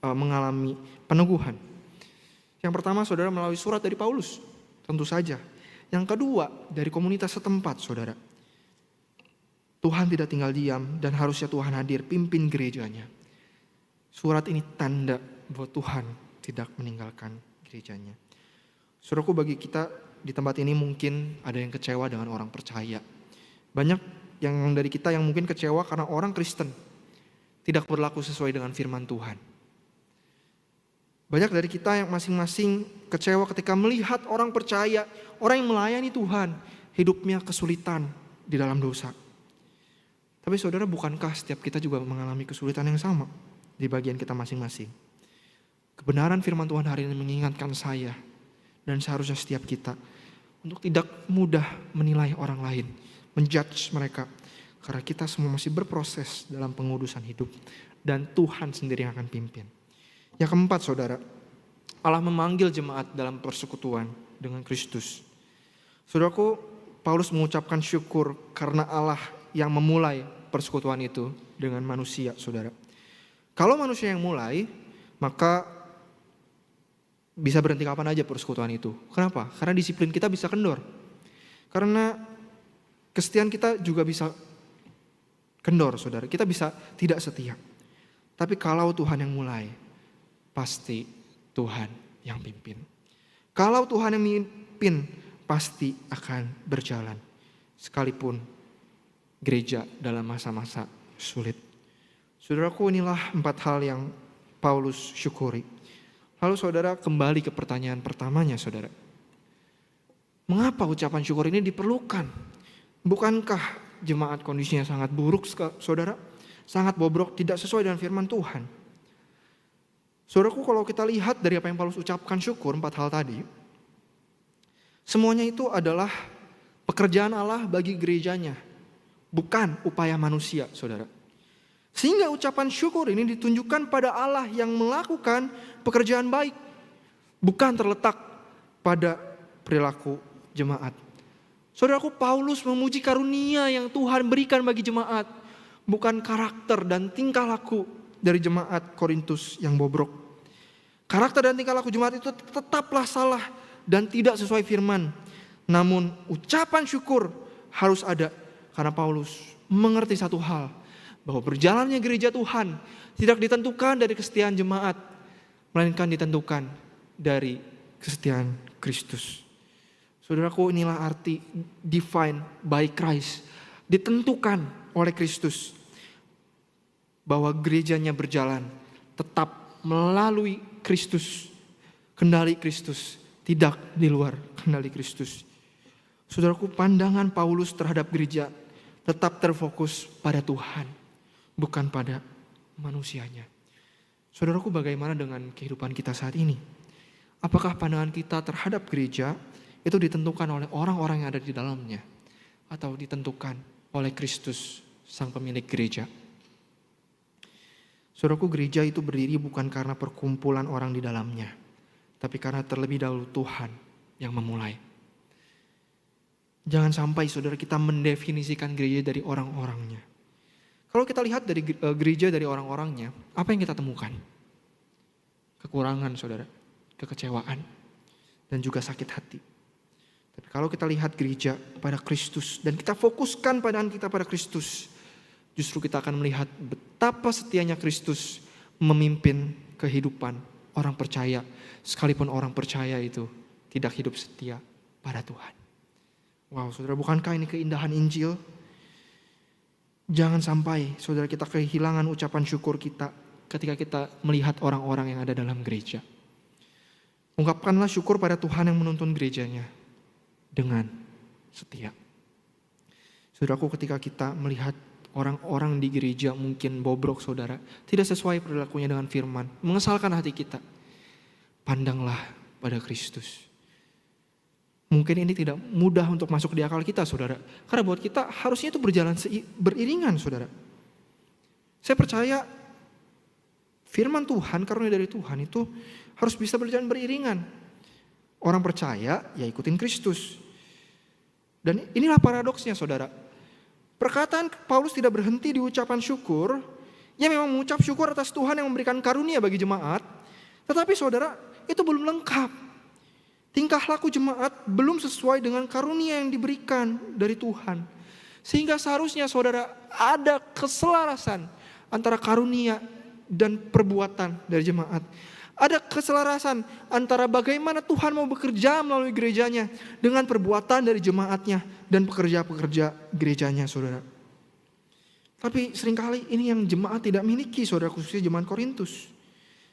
mengalami peneguhan? Yang pertama, saudara, melalui surat dari Paulus, tentu saja. Yang kedua, dari komunitas setempat, saudara. Tuhan tidak tinggal diam dan harusnya Tuhan hadir pimpin gerejanya. Surat ini tanda bahwa Tuhan tidak meninggalkan gerejanya. Saudaraku, bagi kita di tempat ini mungkin ada yang kecewa dengan orang percaya. Banyak yang dari kita yang mungkin kecewa karena orang Kristen tidak berlaku sesuai dengan firman Tuhan. Banyak dari kita yang masing-masing kecewa ketika melihat orang percaya, orang yang melayani Tuhan, hidupnya kesulitan di dalam dosa. Tapi saudara, bukankah setiap kita juga mengalami kesulitan yang sama di bagian kita masing-masing? Kebenaran firman Tuhan hari ini mengingatkan saya dan seharusnya setiap kita untuk tidak mudah menilai orang lain, menjudge mereka. Karena kita semua masih berproses dalam pengudusan hidup dan Tuhan sendiri yang akan pimpin. Yang keempat, saudara, Allah memanggil jemaat dalam persekutuan dengan Kristus. Saudaraku, Paulus mengucapkan syukur karena Allah yang memulai persekutuan itu dengan manusia, saudara. Kalau manusia yang mulai, maka bisa berhenti kapan aja persekutuan itu. Kenapa? Karena disiplin kita bisa kendor. Karena kesetiaan kita juga bisa kendor, saudara. Kita bisa tidak setia. Tapi kalau Tuhan yang mulai, pasti Tuhan yang pimpin. Kalau Tuhan yang mimpin, pasti akan berjalan. Sekalipun gereja dalam masa-masa sulit. Saudaraku, inilah 4 hal yang Paulus syukuri. Lalu saudara kembali ke pertanyaan pertamanya, saudara. Mengapa ucapan syukur ini diperlukan? Bukankah jemaat kondisinya sangat buruk, saudara? Sangat bobrok, tidak sesuai dengan firman Tuhan. Saudaraku, kalau kita lihat dari apa yang Paulus ucapkan syukur, 4 hal tadi, semuanya itu adalah pekerjaan Allah bagi gerejanya, bukan upaya manusia, saudara. Sehingga ucapan syukur ini ditunjukkan pada Allah yang melakukan pekerjaan baik, bukan terletak pada perilaku jemaat. Saudaraku, Paulus memuji karunia yang Tuhan berikan bagi jemaat, bukan karakter dan tingkah laku dari jemaat Korintus yang bobrok. Karakter dan tingkah laku jemaat itu tetaplah salah dan tidak sesuai firman. Namun ucapan syukur harus ada karena Paulus mengerti satu hal, bahwa berjalannya gereja Tuhan tidak ditentukan dari kesetiaan jemaat, melainkan ditentukan dari kesetiaan Kristus. Saudaraku, inilah arti defined by Christ, ditentukan oleh Kristus, bahwa gerejanya berjalan tetap melalui Kristus, kendali Kristus, tidak di luar kendali Kristus. Saudaraku, pandangan Paulus terhadap gereja tetap terfokus pada Tuhan, bukan pada manusianya. Saudaraku, bagaimana dengan kehidupan kita saat ini? Apakah pandangan kita terhadap gereja itu ditentukan oleh orang-orang yang ada di dalamnya, atau ditentukan oleh Kristus, sang pemilik gereja? Saudaraku, gereja itu berdiri bukan karena perkumpulan orang di dalamnya, tapi karena terlebih dahulu Tuhan yang memulai. Jangan sampai saudara kita mendefinisikan gereja dari orang-orangnya. Kalau kita lihat dari gereja dari orang-orangnya, apa yang kita temukan? Kekurangan, saudara, kekecewaan, dan juga sakit hati. Tapi kalau kita lihat gereja pada Kristus dan kita fokuskan pandangan kita pada Kristus, justru kita akan melihat betapa setianya Kristus memimpin kehidupan orang percaya, sekalipun orang percaya itu tidak hidup setia pada Tuhan. Wow, saudara, bukankah ini keindahan Injil? Jangan sampai saudara kita kehilangan ucapan syukur kita ketika kita melihat orang-orang yang ada dalam gereja. Ungkapkanlah syukur pada Tuhan yang menuntun gerejanya dengan setia. Saudaraku, ketika kita melihat orang-orang di gereja mungkin bobrok, saudara, tidak sesuai perilakunya dengan firman, mengesalkan hati kita, pandanglah pada Kristus. Mungkin ini tidak mudah untuk masuk di akal kita, saudara. Karena buat kita harusnya itu berjalan beriringan, saudara. Saya percaya firman Tuhan, karunia dari Tuhan itu harus bisa berjalan beriringan. Orang percaya ya ikutin Kristus. Dan inilah paradoksnya, saudara. Perkataan Paulus tidak berhenti di ucapan syukur. Ia memang mengucap syukur atas Tuhan yang memberikan karunia bagi jemaat. Tetapi saudara, itu belum lengkap. Tingkah laku jemaat belum sesuai dengan karunia yang diberikan dari Tuhan. Sehingga seharusnya saudara ada keselarasan antara karunia dan perbuatan dari jemaat. Ada keselarasan antara bagaimana Tuhan mau bekerja melalui gerejanya dengan perbuatan dari jemaatnya dan pekerja-pekerja gerejanya, saudara. Tapi seringkali ini yang jemaat tidak miliki, saudara, khususnya jemaat Korintus.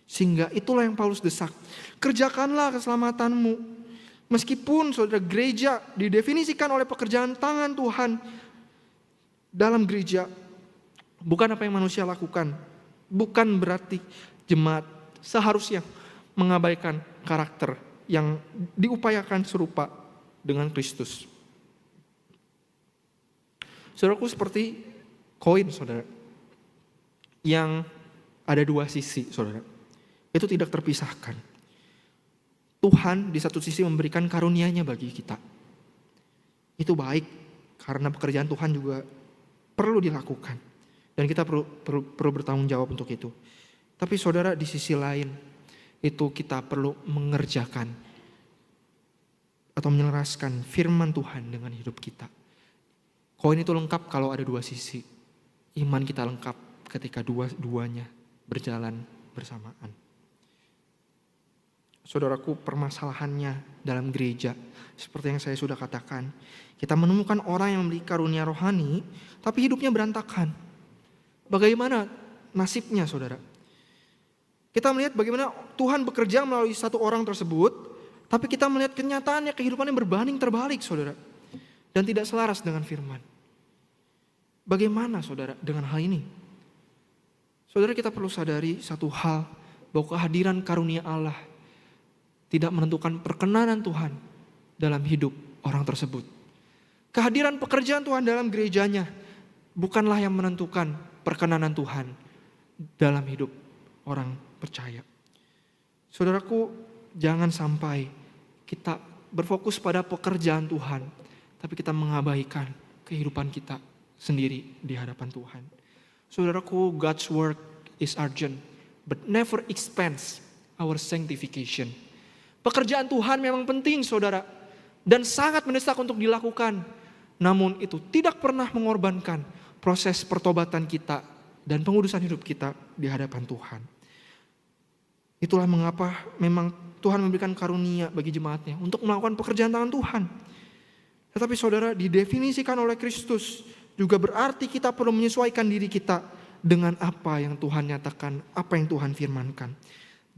Sehingga itulah yang Paulus desak. Kerjakanlah keselamatanmu. Meskipun saudara gereja didefinisikan oleh pekerjaan tangan Tuhan dalam gereja. Bukan apa yang manusia lakukan. Bukan berarti jemaat seharusnya mengabaikan karakter yang diupayakan serupa dengan Kristus. Saudaraku, seperti koin, saudara, yang ada dua sisi, saudara. Itu tidak terpisahkan. Tuhan di satu sisi memberikan karunia-Nya bagi kita. Itu baik karena pekerjaan Tuhan juga perlu dilakukan. Dan kita perlu bertanggung jawab untuk itu. Tapi saudara, di sisi lain itu kita perlu mengerjakan atau menyelaraskan firman Tuhan dengan hidup kita. Koin itu lengkap kalau ada dua sisi. Iman kita lengkap ketika dua-duanya berjalan bersamaan. Saudaraku, permasalahannya dalam gereja, seperti yang saya sudah katakan, kita menemukan orang yang memiliki karunia rohani, tapi hidupnya berantakan. Bagaimana nasibnya, saudara? Kita melihat bagaimana Tuhan bekerja melalui satu orang tersebut, tapi kita melihat kenyataannya, kehidupannya berbanding terbalik, saudara. Dan tidak selaras dengan firman. Bagaimana, saudara, dengan hal ini? Saudara, kita perlu sadari satu hal, bahwa kehadiran karunia Allah tidak menentukan perkenanan Tuhan dalam hidup orang tersebut. Kehadiran pekerjaan Tuhan dalam gerejanya bukanlah yang menentukan perkenanan Tuhan dalam hidup orang percaya. Saudaraku, jangan sampai kita berfokus pada pekerjaan Tuhan, tapi kita mengabaikan kehidupan kita sendiri di hadapan Tuhan. Saudaraku, God's work is urgent, but never expense our sanctification. Pekerjaan Tuhan memang penting, saudara, dan sangat mendesak untuk dilakukan. Namun itu tidak pernah mengorbankan proses pertobatan kita dan pengudusan hidup kita di hadapan Tuhan. Itulah mengapa memang Tuhan memberikan karunia bagi jemaatnya untuk melakukan pekerjaan tangan Tuhan. Tetapi saudara, didefinisikan oleh Kristus juga berarti kita perlu menyesuaikan diri kita dengan apa yang Tuhan nyatakan, apa yang Tuhan firmankan.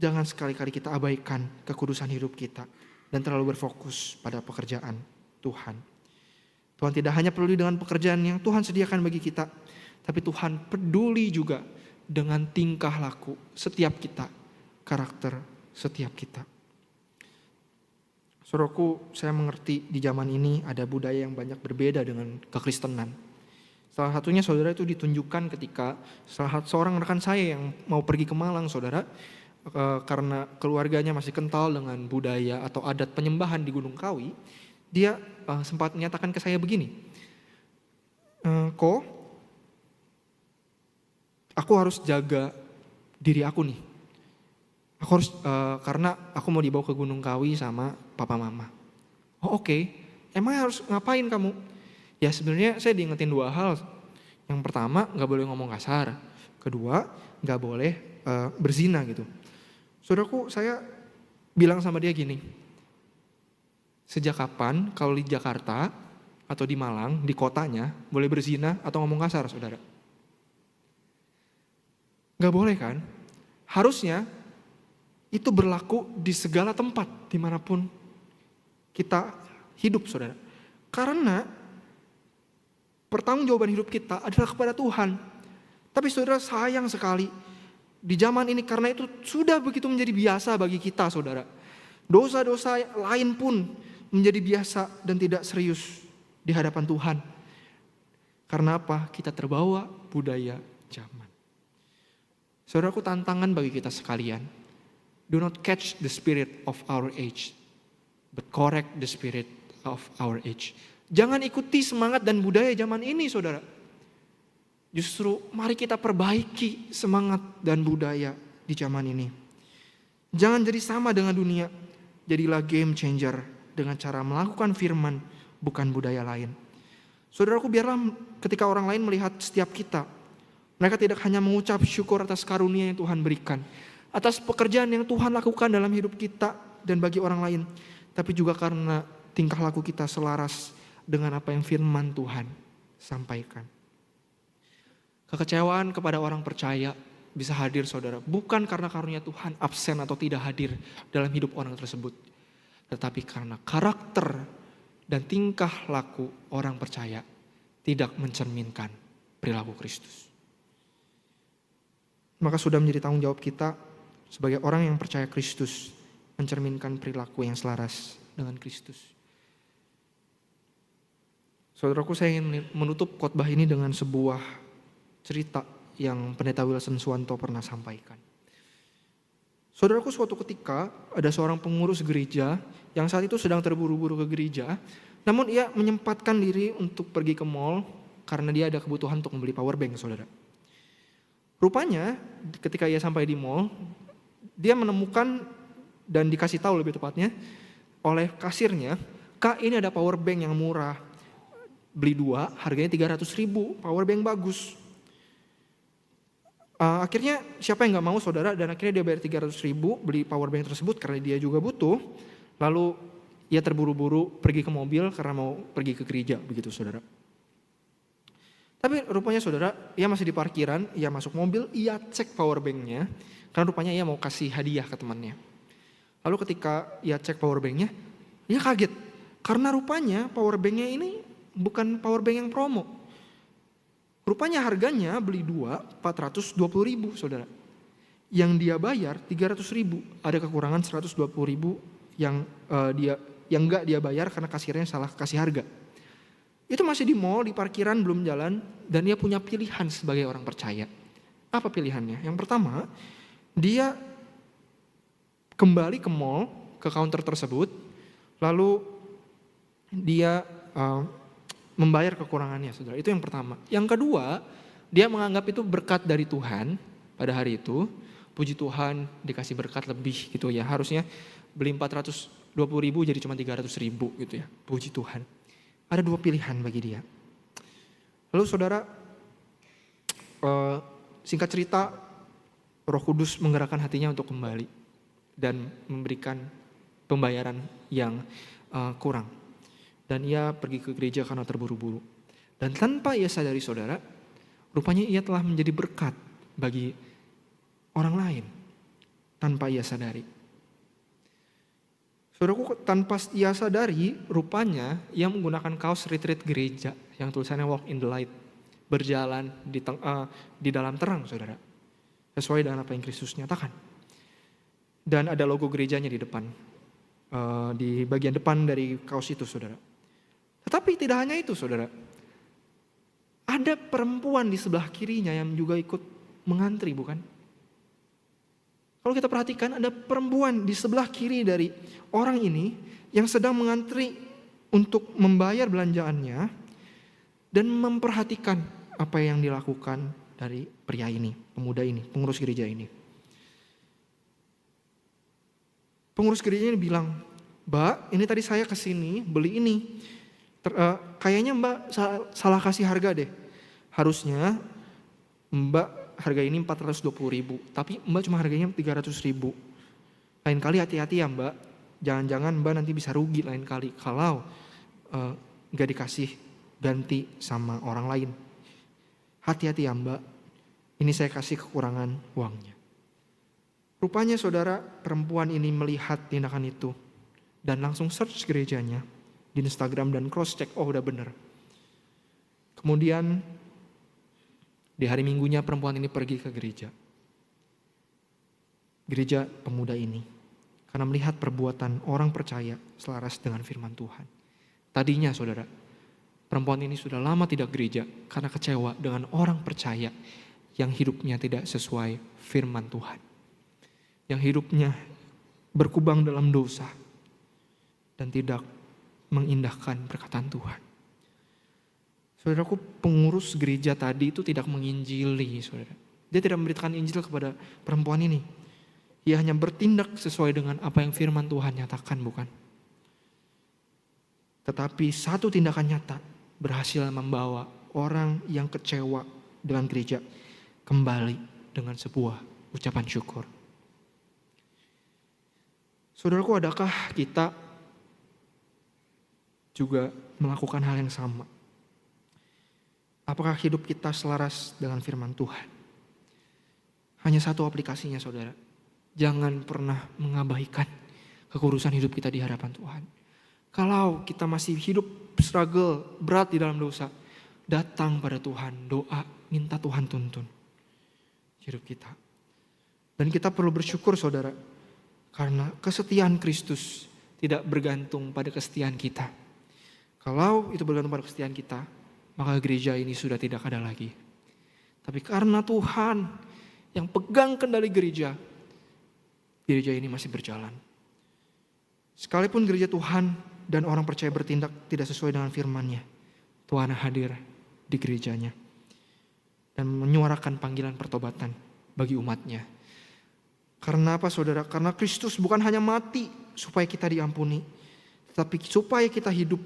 Jangan sekali-kali kita abaikan kekudusan hidup kita dan terlalu berfokus pada pekerjaan Tuhan. Tuhan tidak hanya peduli dengan pekerjaan yang Tuhan sediakan bagi kita, tapi Tuhan peduli juga dengan tingkah laku setiap kita, karakter setiap kita. Saudaraku, saya mengerti di zaman ini ada budaya yang banyak berbeda dengan kekristenan. Salah satunya, saudara, itu ditunjukkan ketika seorang rekan saya yang mau pergi ke Malang, saudara, karena keluarganya masih kental dengan budaya atau adat penyembahan di Gunung Kawi, dia sempat menyatakan ke saya begini, Ko, aku harus jaga diri aku nih. Aku harus karena aku mau dibawa ke Gunung Kawi sama papa mama. Oh oke. Emang harus ngapain kamu? Ya sebenarnya saya diingetin dua hal. Yang pertama, nggak boleh ngomong kasar. Kedua, nggak boleh berzina gitu. Saudaraku, saya bilang sama dia gini, sejak kapan kalau di Jakarta atau di Malang, di kotanya, boleh berzina atau ngomong kasar, saudara? Gak boleh kan? Harusnya itu berlaku di segala tempat, dimanapun kita hidup, saudara. Karena pertanggungjawaban hidup kita adalah kepada Tuhan. Tapi saudara, sayang sekali, di zaman ini karena itu sudah begitu menjadi biasa bagi kita, saudara. Dosa-dosa lain pun menjadi biasa dan tidak serius di hadapan Tuhan. Karena apa? Kita terbawa budaya zaman. Saudaraku, tantangan bagi kita sekalian. Do not catch the spirit of our age, but correct the spirit of our age. Jangan ikuti semangat dan budaya zaman ini, saudara. Justru mari kita perbaiki semangat dan budaya di zaman ini. Jangan jadi sama dengan dunia, jadilah game changer dengan cara melakukan firman, bukan budaya lain. Saudaraku, biarlah ketika orang lain melihat setiap kita, mereka tidak hanya mengucap syukur atas karunia yang Tuhan berikan, atas pekerjaan yang Tuhan lakukan dalam hidup kita dan bagi orang lain, tapi juga karena tingkah laku kita selaras dengan apa yang firman Tuhan sampaikan. Kekecewaan kepada orang percaya bisa hadir, saudara, bukan karena karunia Tuhan absen atau tidak hadir dalam hidup orang tersebut, tetapi karena karakter dan tingkah laku orang percaya tidak mencerminkan perilaku Kristus. Maka sudah menjadi tanggung jawab kita sebagai orang yang percaya Kristus mencerminkan perilaku yang selaras dengan Kristus. Saudaraku, saya ingin menutup khotbah ini dengan sebuah cerita yang Pendeta Wilson Suwanto pernah sampaikan. Saudaraku, suatu ketika ada seorang pengurus gereja yang saat itu sedang terburu-buru ke gereja, namun ia menyempatkan diri untuk pergi ke mall karena dia ada kebutuhan untuk membeli power bank, saudara. Rupanya ketika ia sampai di mall, dia menemukan dan dikasih tahu lebih tepatnya oleh kasirnya, "Kak, ini ada power bank yang murah. Beli 2, harganya 300.000, power bank bagus." Akhirnya siapa yang gak mau, saudara, dan akhirnya dia bayar 300.000 beli power bank tersebut karena dia juga butuh. Lalu ia terburu-buru pergi ke mobil karena mau pergi ke gereja, begitu, saudara. Tapi rupanya, saudara, ia masih di parkiran, ia masuk mobil, ia cek power banknya karena rupanya ia mau kasih hadiah ke temannya. Lalu ketika ia cek power banknya, ia kaget karena rupanya power banknya ini bukan power bank yang promo. Rupanya harganya beli 2 420.000, saudara. Yang dia bayar 300.000, ada kekurangan 120.000 yang enggak dia bayar karena kasirnya salah kasih harga. Itu masih di mall, di parkiran, belum jalan, dan dia punya pilihan sebagai orang percaya. Apa pilihannya? Yang pertama, dia kembali ke mall, ke counter tersebut, lalu dia membayar kekurangannya, saudara. Itu yang pertama. Yang kedua, dia menganggap itu berkat dari Tuhan pada hari itu. Puji Tuhan, dikasih berkat lebih gitu ya. Harusnya beli 420.000 jadi cuma 300.000 gitu ya. Puji Tuhan. Ada 2 pilihan bagi dia. Lalu saudara, singkat cerita, Roh Kudus menggerakkan hatinya untuk kembali dan memberikan pembayaran yang kurang. Dan ia pergi ke gereja karena terburu-buru. Dan tanpa ia sadari, saudara, rupanya ia telah menjadi berkat bagi orang lain. Tanpa ia sadari. Saudaraku, tanpa ia sadari, rupanya ia menggunakan kaos retreat gereja yang tulisannya Walk in the Light. Berjalan di dalam terang, saudara. Sesuai dengan apa yang Kristus nyatakan. Dan ada logo gerejanya di depan. Di bagian depan dari kaos itu, saudara. Tetapi tidak hanya itu, saudara. Ada perempuan di sebelah kirinya yang juga ikut mengantri, bukan? Kalau kita perhatikan, ada perempuan di sebelah kiri dari orang ini yang sedang mengantri untuk membayar belanjaannya dan memperhatikan apa yang dilakukan dari pria ini, pemuda ini, pengurus gereja ini. Pengurus gereja ini bilang, "Mbak, ini tadi saya kesini beli ini. Kayaknya Mbak salah kasih harga deh. Harusnya Mbak harga ini 420.000, tapi Mbak cuma harganya 300.000. Lain kali hati-hati ya Mbak. Jangan-jangan Mbak nanti bisa rugi lain kali kalau gak dikasih ganti sama orang lain. Hati-hati ya Mbak. Ini saya kasih kekurangan uangnya." Rupanya, saudara, perempuan ini melihat tindakan itu dan langsung search gerejanya di Instagram dan cross check, oh udah bener. Kemudian di hari Minggunya perempuan ini pergi ke gereja pemuda ini, karena melihat perbuatan orang percaya selaras dengan firman Tuhan. Tadinya, saudara, perempuan ini sudah lama tidak gereja karena kecewa dengan orang percaya yang hidupnya tidak sesuai firman Tuhan, yang hidupnya berkubang dalam dosa dan tidak mengindahkan perkataan Tuhan. Saudaraku, pengurus gereja tadi itu tidak menginjili, saudara. Dia tidak memberitakan Injil kepada perempuan ini. Ia hanya bertindak sesuai dengan apa yang firman Tuhan nyatakan, bukan? Tetapi satu tindakan nyata berhasil membawa orang yang kecewa dengan gereja kembali dengan sebuah ucapan syukur. Saudaraku, adakah kita juga melakukan hal yang sama? Apakah hidup kita selaras dengan firman Tuhan? Hanya satu aplikasinya, saudara. Jangan pernah mengabaikan kekudusan hidup kita di hadapan Tuhan. Kalau kita masih hidup struggle, berat di dalam dosa, datang pada Tuhan, doa, minta Tuhan tuntun hidup kita. Dan kita perlu bersyukur, saudara, karena kesetiaan Kristus tidak bergantung pada kesetiaan kita. Kalau itu bergantung pada kesetiaan kita, maka gereja ini sudah tidak ada lagi. Tapi karena Tuhan yang pegang kendali gereja ini masih berjalan. Sekalipun gereja Tuhan dan orang percaya bertindak tidak sesuai dengan firman-Nya, Tuhan hadir di gerejanya dan menyuarakan panggilan pertobatan bagi umat-Nya. Karena apa, saudara? Karena Kristus bukan hanya mati supaya kita diampuni, tetapi supaya kita hidup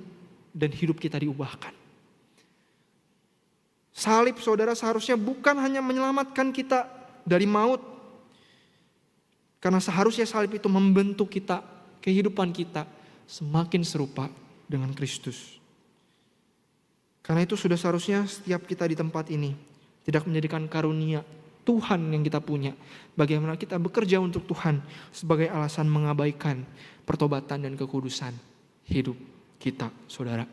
dan hidup kita diubahkan. Salib, saudara, seharusnya bukan hanya menyelamatkan kita dari maut, karena seharusnya salib itu membentuk kita, kehidupan kita semakin serupa dengan Kristus. Karena itu sudah seharusnya setiap kita di tempat ini tidak menjadikan karunia Tuhan yang kita punya, bagaimana kita bekerja untuk Tuhan, sebagai alasan mengabaikan pertobatan dan kekudusan hidup kita, saudara.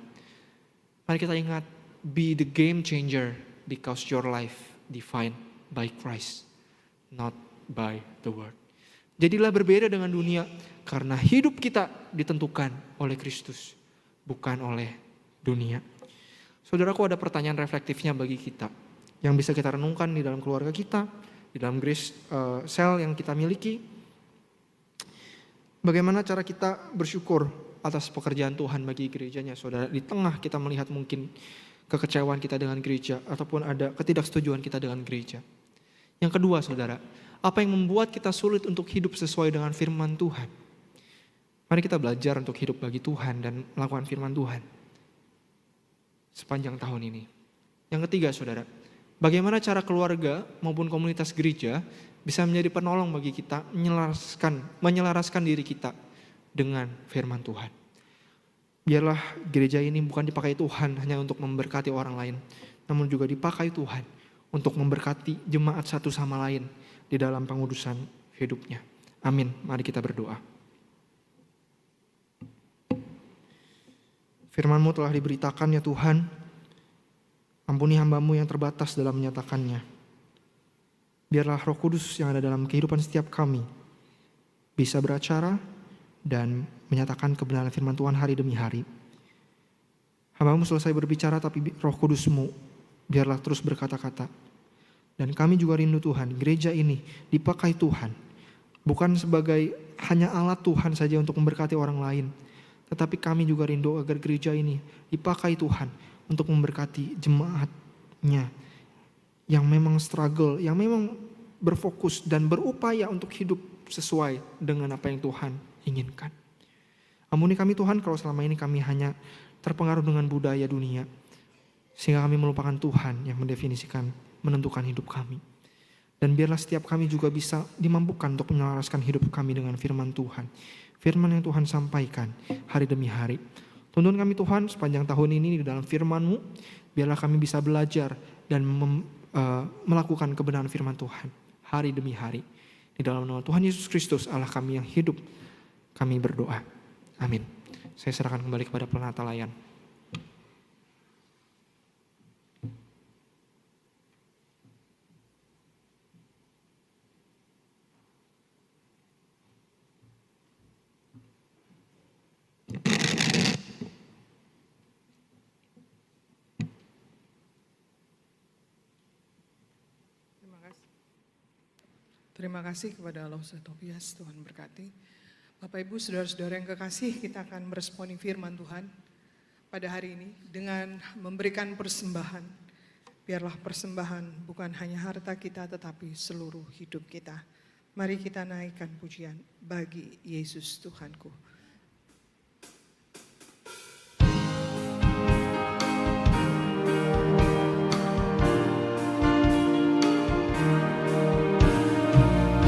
Mari kita ingat, be the game changer because your life defined by Christ, not by the world. Jadilah berbeda dengan dunia karena hidup kita ditentukan oleh Kristus, bukan oleh dunia. Saudaraku, ada pertanyaan reflektifnya bagi kita yang bisa kita renungkan di dalam keluarga kita, di dalam grace cell yang kita miliki. Bagaimana cara kita bersyukur atas pekerjaan Tuhan bagi gerejanya, saudara, di tengah kita melihat mungkin kekecewaan kita dengan gereja ataupun ada ketidaksetujuan kita dengan gereja. Yang kedua, saudara, apa yang membuat kita sulit untuk hidup sesuai dengan firman Tuhan? Mari kita belajar untuk hidup bagi Tuhan dan melakukan firman Tuhan sepanjang tahun ini. Yang ketiga, saudara, bagaimana cara keluarga maupun komunitas gereja bisa menjadi penolong bagi kita menyelaraskan diri kita dengan firman Tuhan. Biarlah gereja ini bukan dipakai Tuhan hanya untuk memberkati orang lain, namun juga dipakai Tuhan untuk memberkati jemaat satu sama lain di dalam pengudusan hidupnya. Amin. Mari kita berdoa. Firman-Mu telah diberitakan, ya Tuhan. Ampuni hamba-Mu yang terbatas dalam menyatakannya. Biarlah Roh Kudus yang ada dalam kehidupan setiap kami bisa beracara dan menyatakan kebenaran firman Tuhan hari demi hari. Hamba-Mu selesai berbicara, tapi Roh Kudus-Mu biarlah terus berkata-kata. Dan kami juga rindu, Tuhan, gereja ini dipakai Tuhan, bukan sebagai hanya alat Tuhan saja untuk memberkati orang lain, tetapi kami juga rindu agar gereja ini dipakai Tuhan untuk memberkati jemaatnya yang memang struggle, yang memang berfokus dan berupaya untuk hidup sesuai dengan apa yang Tuhan inginkan. Ampuni kami, Tuhan, kalau selama ini kami hanya terpengaruh dengan budaya dunia, sehingga kami melupakan Tuhan yang mendefinisikan, menentukan hidup kami. Dan biarlah setiap kami juga bisa dimampukan untuk menyelaraskan hidup kami dengan firman Tuhan. Firman yang Tuhan sampaikan hari demi hari. Tuntun kami, Tuhan, sepanjang tahun ini di dalam firman-Mu. Biarlah kami bisa belajar dan melakukan kebenaran firman Tuhan hari demi hari. Di dalam nama Tuhan Yesus Kristus, Allah kami yang hidup, kami berdoa. Amin. Saya serahkan kembali kepada penata layan. Terima kasih kepada Allah Tobias, Tuhan berkati. Bapak Ibu, saudara-saudara yang kekasih, kita akan meresponi firman Tuhan pada hari ini dengan memberikan persembahan. Biarlah persembahan bukan hanya harta kita tetapi seluruh hidup kita. Mari kita naikkan pujian bagi Yesus Tuhanku.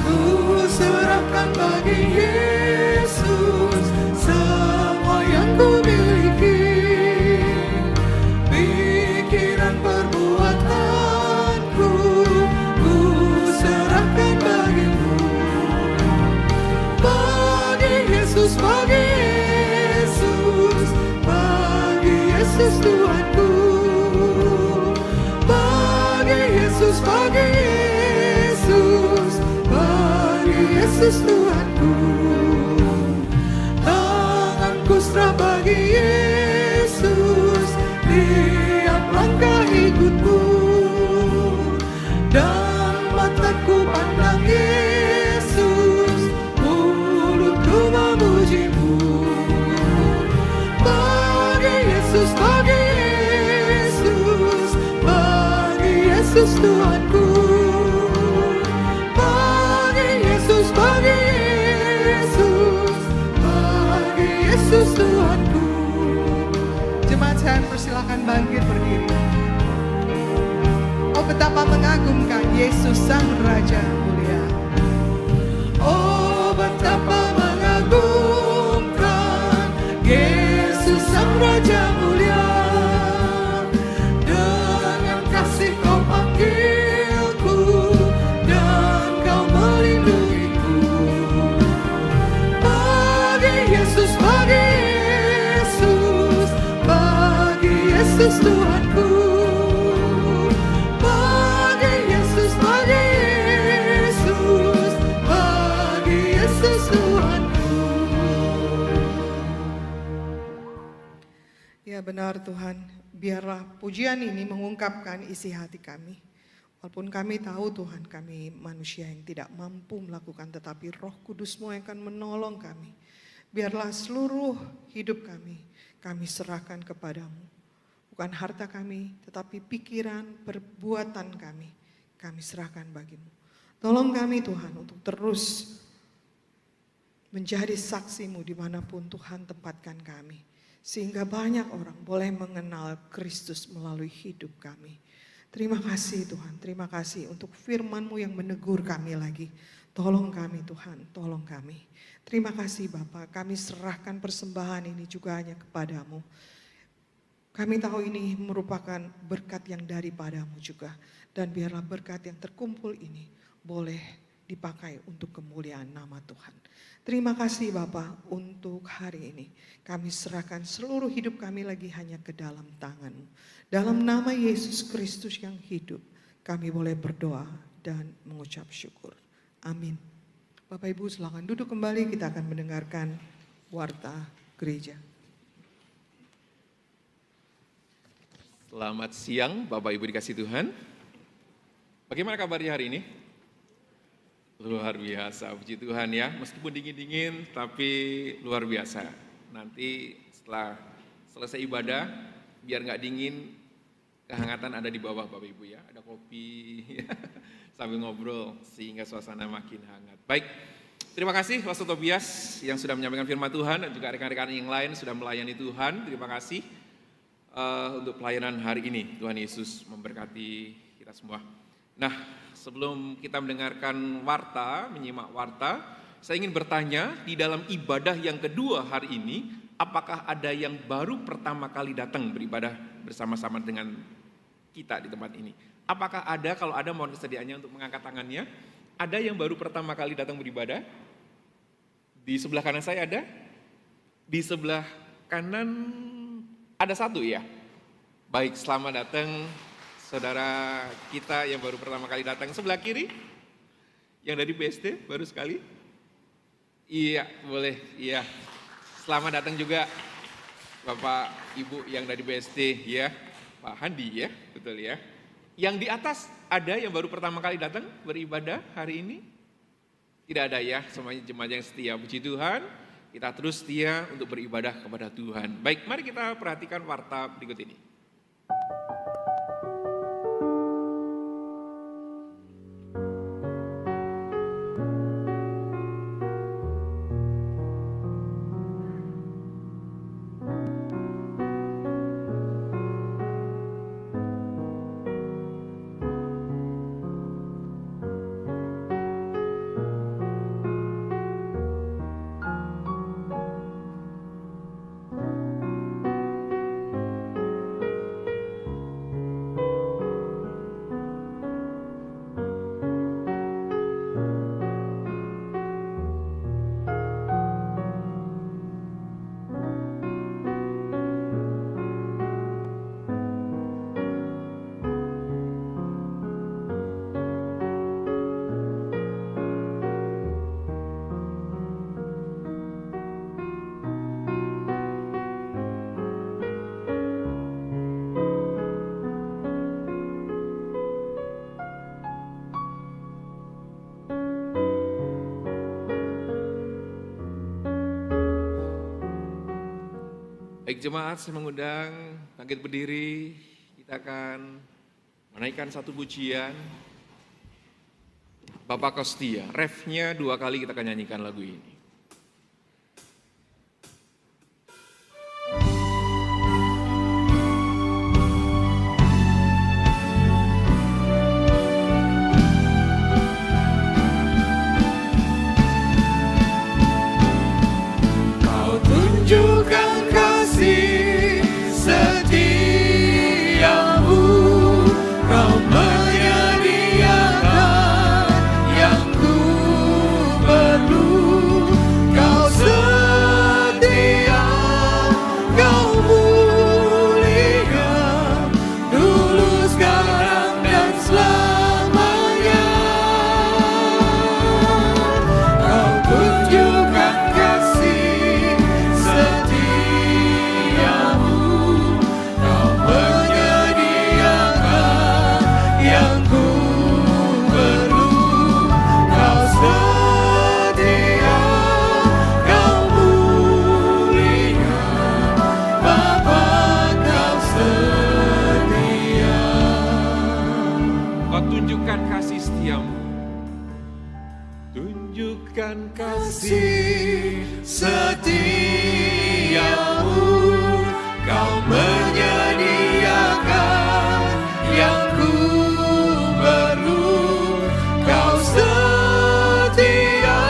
Ku serahkan bagi Yesus semua yang ku miliki, pikiran perbuatanku, ku serahkan bagimu. Bagi Yesus, bagi Yesus, bagi Yesus Tuhanku. Bagi Yesus, bagi Yesus, bagi Yesus Tuhanku. Tanganku serah bagi Yesus, tiap langkah ikutmu, dan mataku pandang Yesus, mulutku memujimu. Bagi Yesus, bagi Yesus, bagi Yesus Tuhanku. Bagi Yesus, bagi Yesus, bagi Yesus Tuhanku. Jemaat sekalian persilakan bangkit berdiri. Oh betapa mengagumkan Yesus Sang Raja mulia. Oh betapa mengagumkan Yesus Sang Raja mulia. Dengan kasih kau panggilku dan kau melindungiku. Bagi Yesus, bagi Yesus, bagi Yesus Tuhanku. Bagi Yesus, bagi Yesus, bagi Yesus Tuhanku. Ya benar Tuhan, biarlah pujian ini mengungkapkan isi hati kami. Walaupun kami tahu Tuhan, kami manusia yang tidak mampu melakukan, tetapi Roh Kudus-Mu yang akan menolong kami. Biarlah seluruh hidup kami serahkan kepadamu. Bukan harta kami, tetapi pikiran, perbuatan kami serahkan bagimu. Tolong kami Tuhan untuk terus menjadi saksi-Mu dimanapun Tuhan tempatkan kami. Sehingga banyak orang boleh mengenal Kristus melalui hidup kami. Terima kasih Tuhan, terima kasih untuk firman-Mu yang menegur kami lagi. Tolong kami Tuhan, tolong kami. Terima kasih Bapa, kami serahkan persembahan ini juga hanya kepadamu. Kami tahu ini merupakan berkat yang daripadamu juga. Dan biarlah berkat yang terkumpul ini boleh dipakai untuk kemuliaan nama Tuhan. Terima kasih Bapa untuk hari ini. Kami serahkan seluruh hidup kami lagi hanya ke dalam tangan-Mu. Dalam nama Yesus Kristus yang hidup, kami boleh berdoa dan mengucap syukur. Amin. Bapak Ibu silakan duduk kembali, kita akan mendengarkan warta gereja. Selamat siang Bapak Ibu dikasih Tuhan. Bagaimana kabarnya hari ini? Luar biasa, puji Tuhan ya. Meskipun dingin-dingin tapi luar biasa. Nanti setelah selesai ibadah, biar nggak dingin, kehangatan ada di bawah Bapak Ibu ya. Ada kopi, sambil ngobrol sehingga suasana makin hangat. Baik, terima kasih Pastor Tobias yang sudah menyampaikan firman Tuhan dan juga rekan-rekan yang lain sudah melayani Tuhan. Terima kasih untuk pelayanan hari ini. Tuhan Yesus memberkati kita semua. Nah, sebelum kita mendengarkan warta, menyimak warta, saya ingin bertanya di dalam ibadah yang kedua hari ini, apakah ada yang baru pertama kali datang beribadah bersama-sama dengan kita di tempat ini? Apakah ada, kalau ada mohon kesediaannya untuk mengangkat tangannya. Ada yang baru pertama kali datang beribadah? Di sebelah kanan saya ada? Di sebelah kanan ada satu ya? Baik, selamat datang saudara kita yang baru pertama kali datang. Sebelah kiri, yang dari BSD baru sekali. Iya, boleh, iya. Selamat datang juga Bapak Ibu yang dari BSD ya, Pak Handi ya, betul ya. Yang di atas ada yang baru pertama kali datang beribadah hari ini? Tidak ada ya, semuanya jemaat yang setia. Puji Tuhan, kita terus setia untuk beribadah kepada Tuhan. Baik, mari kita perhatikan warta berikut ini. Baik jemaat, saya mengundang bangkit berdiri. Kita akan menaikkan satu pujian. Bapak Kau Setia, refnya 2 kali kita akan nyanyikan lagu ini. Kau tunjukkan kasih setiamu, Kau menyediakan yang ku perlu. Kau setia, Kau mulia, dulu sekarang dan selamanya. Kau tunjukkan kasih setiamu, Kau menyediakan yang ku perlu. Kau setia, Kau mulia, Bapa Kau setia. Kau tunjukkan kasih setiamu. Tunjukkan Kasih setiamu, Kau menyediakan yang ku perlu. Kau setia,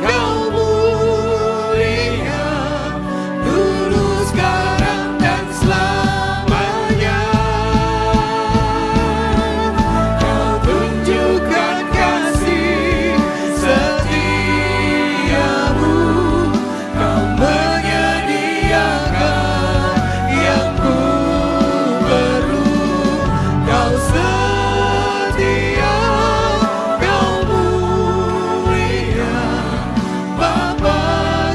Kau mulia, dulu sekarang dan selamanya. Kau tunjukkan kasih setiamu, Kau menyediakan yang ku perlu. Kau setia, Kau mulia, Bapa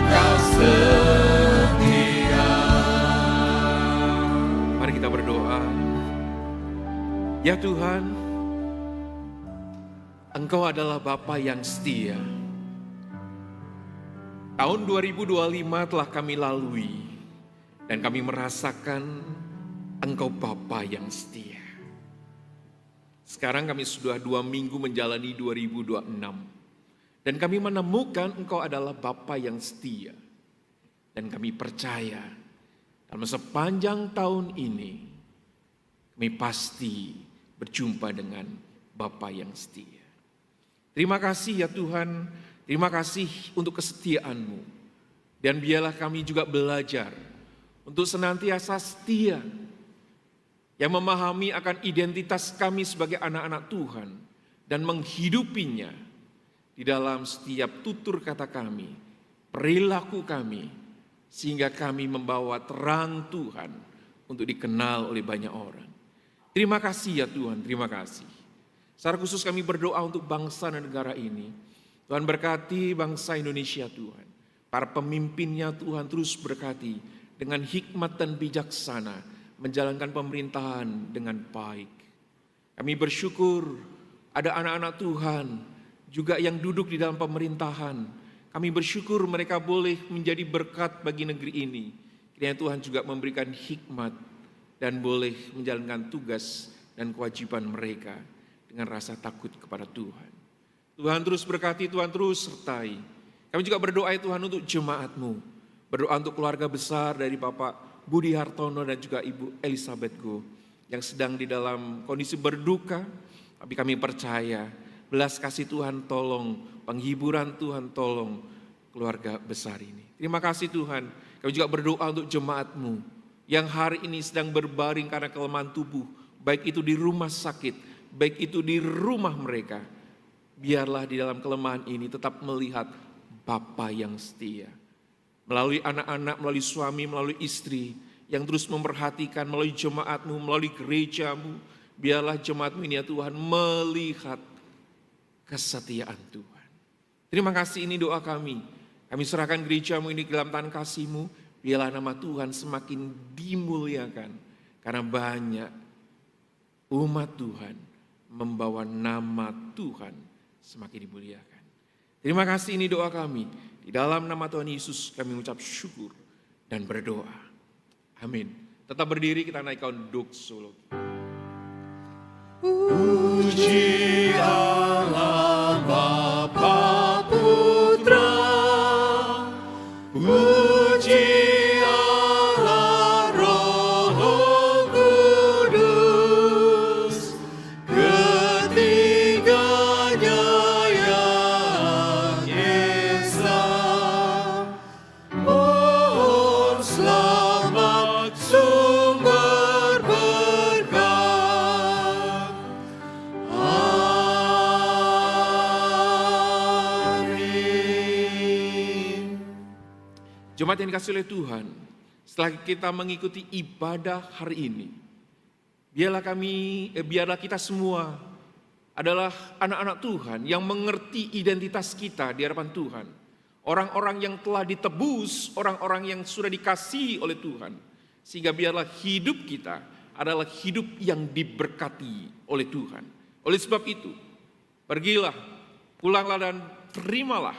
Kau setia. Mari kita berdoa. Ya Tuhan, Engkau adalah Bapa yang setia. Tahun 2025 telah kami lalui dan kami merasakan Engkau Bapa yang setia. Sekarang kami sudah 2 minggu menjalani 2026 dan kami menemukan Engkau adalah Bapa yang setia. Dan kami percaya dalam sepanjang tahun ini kami pasti berjumpa dengan Bapa yang setia. Terima kasih ya Tuhan, terima kasih untuk kesetiaan-Mu. Dan biarlah kami juga belajar untuk senantiasa setia, yang memahami akan identitas kami sebagai anak-anak Tuhan dan menghidupinya di dalam setiap tutur kata kami, perilaku kami, sehingga kami membawa terang Tuhan untuk dikenal oleh banyak orang. Terima kasih ya Tuhan, terima kasih. Secara khusus kami berdoa untuk bangsa dan negara ini. Tuhan berkati bangsa Indonesia Tuhan. Para pemimpinnya Tuhan terus berkati dengan hikmat dan bijaksana menjalankan pemerintahan dengan baik. Kami bersyukur ada anak-anak Tuhan juga yang duduk di dalam pemerintahan. Kami bersyukur mereka boleh menjadi berkat bagi negeri ini. Kiranya Tuhan juga memberikan hikmat dan boleh menjalankan tugas dan kewajiban mereka dengan rasa takut kepada Tuhan. Tuhan terus berkati, Tuhan terus sertai. Kami juga berdoa ya Tuhan untuk jemaat-Mu. Berdoa untuk keluarga besar dari Bapak Budi Hartono dan juga Ibu Elizabeth Go yang sedang di dalam kondisi berduka. Tapi kami percaya belas kasih Tuhan tolong, penghiburan Tuhan tolong keluarga besar ini. Terima kasih Tuhan. Kami juga berdoa untuk jemaat-Mu yang hari ini sedang berbaring karena kelemahan tubuh, baik itu di rumah sakit, baik itu di rumah mereka. Biarlah di dalam kelemahan ini tetap melihat Bapa yang setia. Melalui anak-anak, melalui suami, melalui istri yang terus memperhatikan, melalui jemaat-Mu, melalui gereja-Mu. Biarlah jemaat-Mu ini ya Tuhan melihat kesetiaan Tuhan. Terima kasih, ini doa kami. Kami serahkan gereja-Mu ini ke dalam tangan kasih-Mu. Biarlah nama Tuhan semakin dimuliakan. Karena banyak umat Tuhan membawa nama Tuhan semakin dimuliakan. Terima kasih, ini doa kami. Di dalam nama Tuhan Yesus kami mengucap syukur dan berdoa. Amin. Tetap berdiri, kita naikkan doksologi. Puji Allah Bapa Putra, puji Allah Roh Kudus, ketiganya yang esa. Mohon selamat sumber berkat. Amin. Jemaat yang dikasihi oleh Tuhan, setelah kita mengikuti ibadah hari ini, biarlah kita semua adalah anak-anak Tuhan yang mengerti identitas kita di hadapan Tuhan. Orang-orang yang telah ditebus, orang-orang yang sudah dikasihi oleh Tuhan. Sehingga biarlah hidup kita adalah hidup yang diberkati oleh Tuhan. Oleh sebab itu, pergilah, pulanglah dan terimalah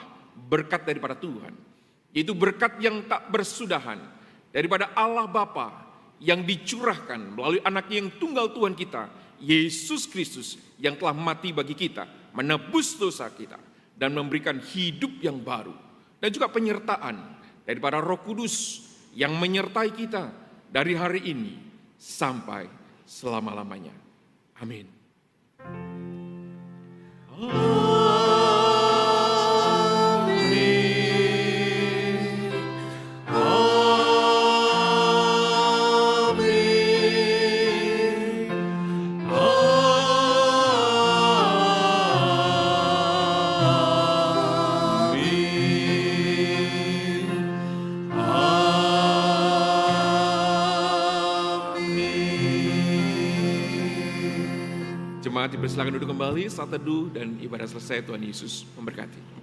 berkat daripada Tuhan. Yaitu berkat yang tak bersudahan daripada Allah Bapa yang dicurahkan melalui anaknya yang tunggal Tuhan kita, Yesus Kristus, yang telah mati bagi kita, menebus dosa kita, dan memberikan hidup yang baru. Dan juga penyertaan daripada Roh Kudus yang menyertai kita dari hari ini sampai selama-lamanya. Amin. Jemaat dipersilakan duduk kembali, saat teduh dan ibadah selesai. Tuhan Yesus memberkati.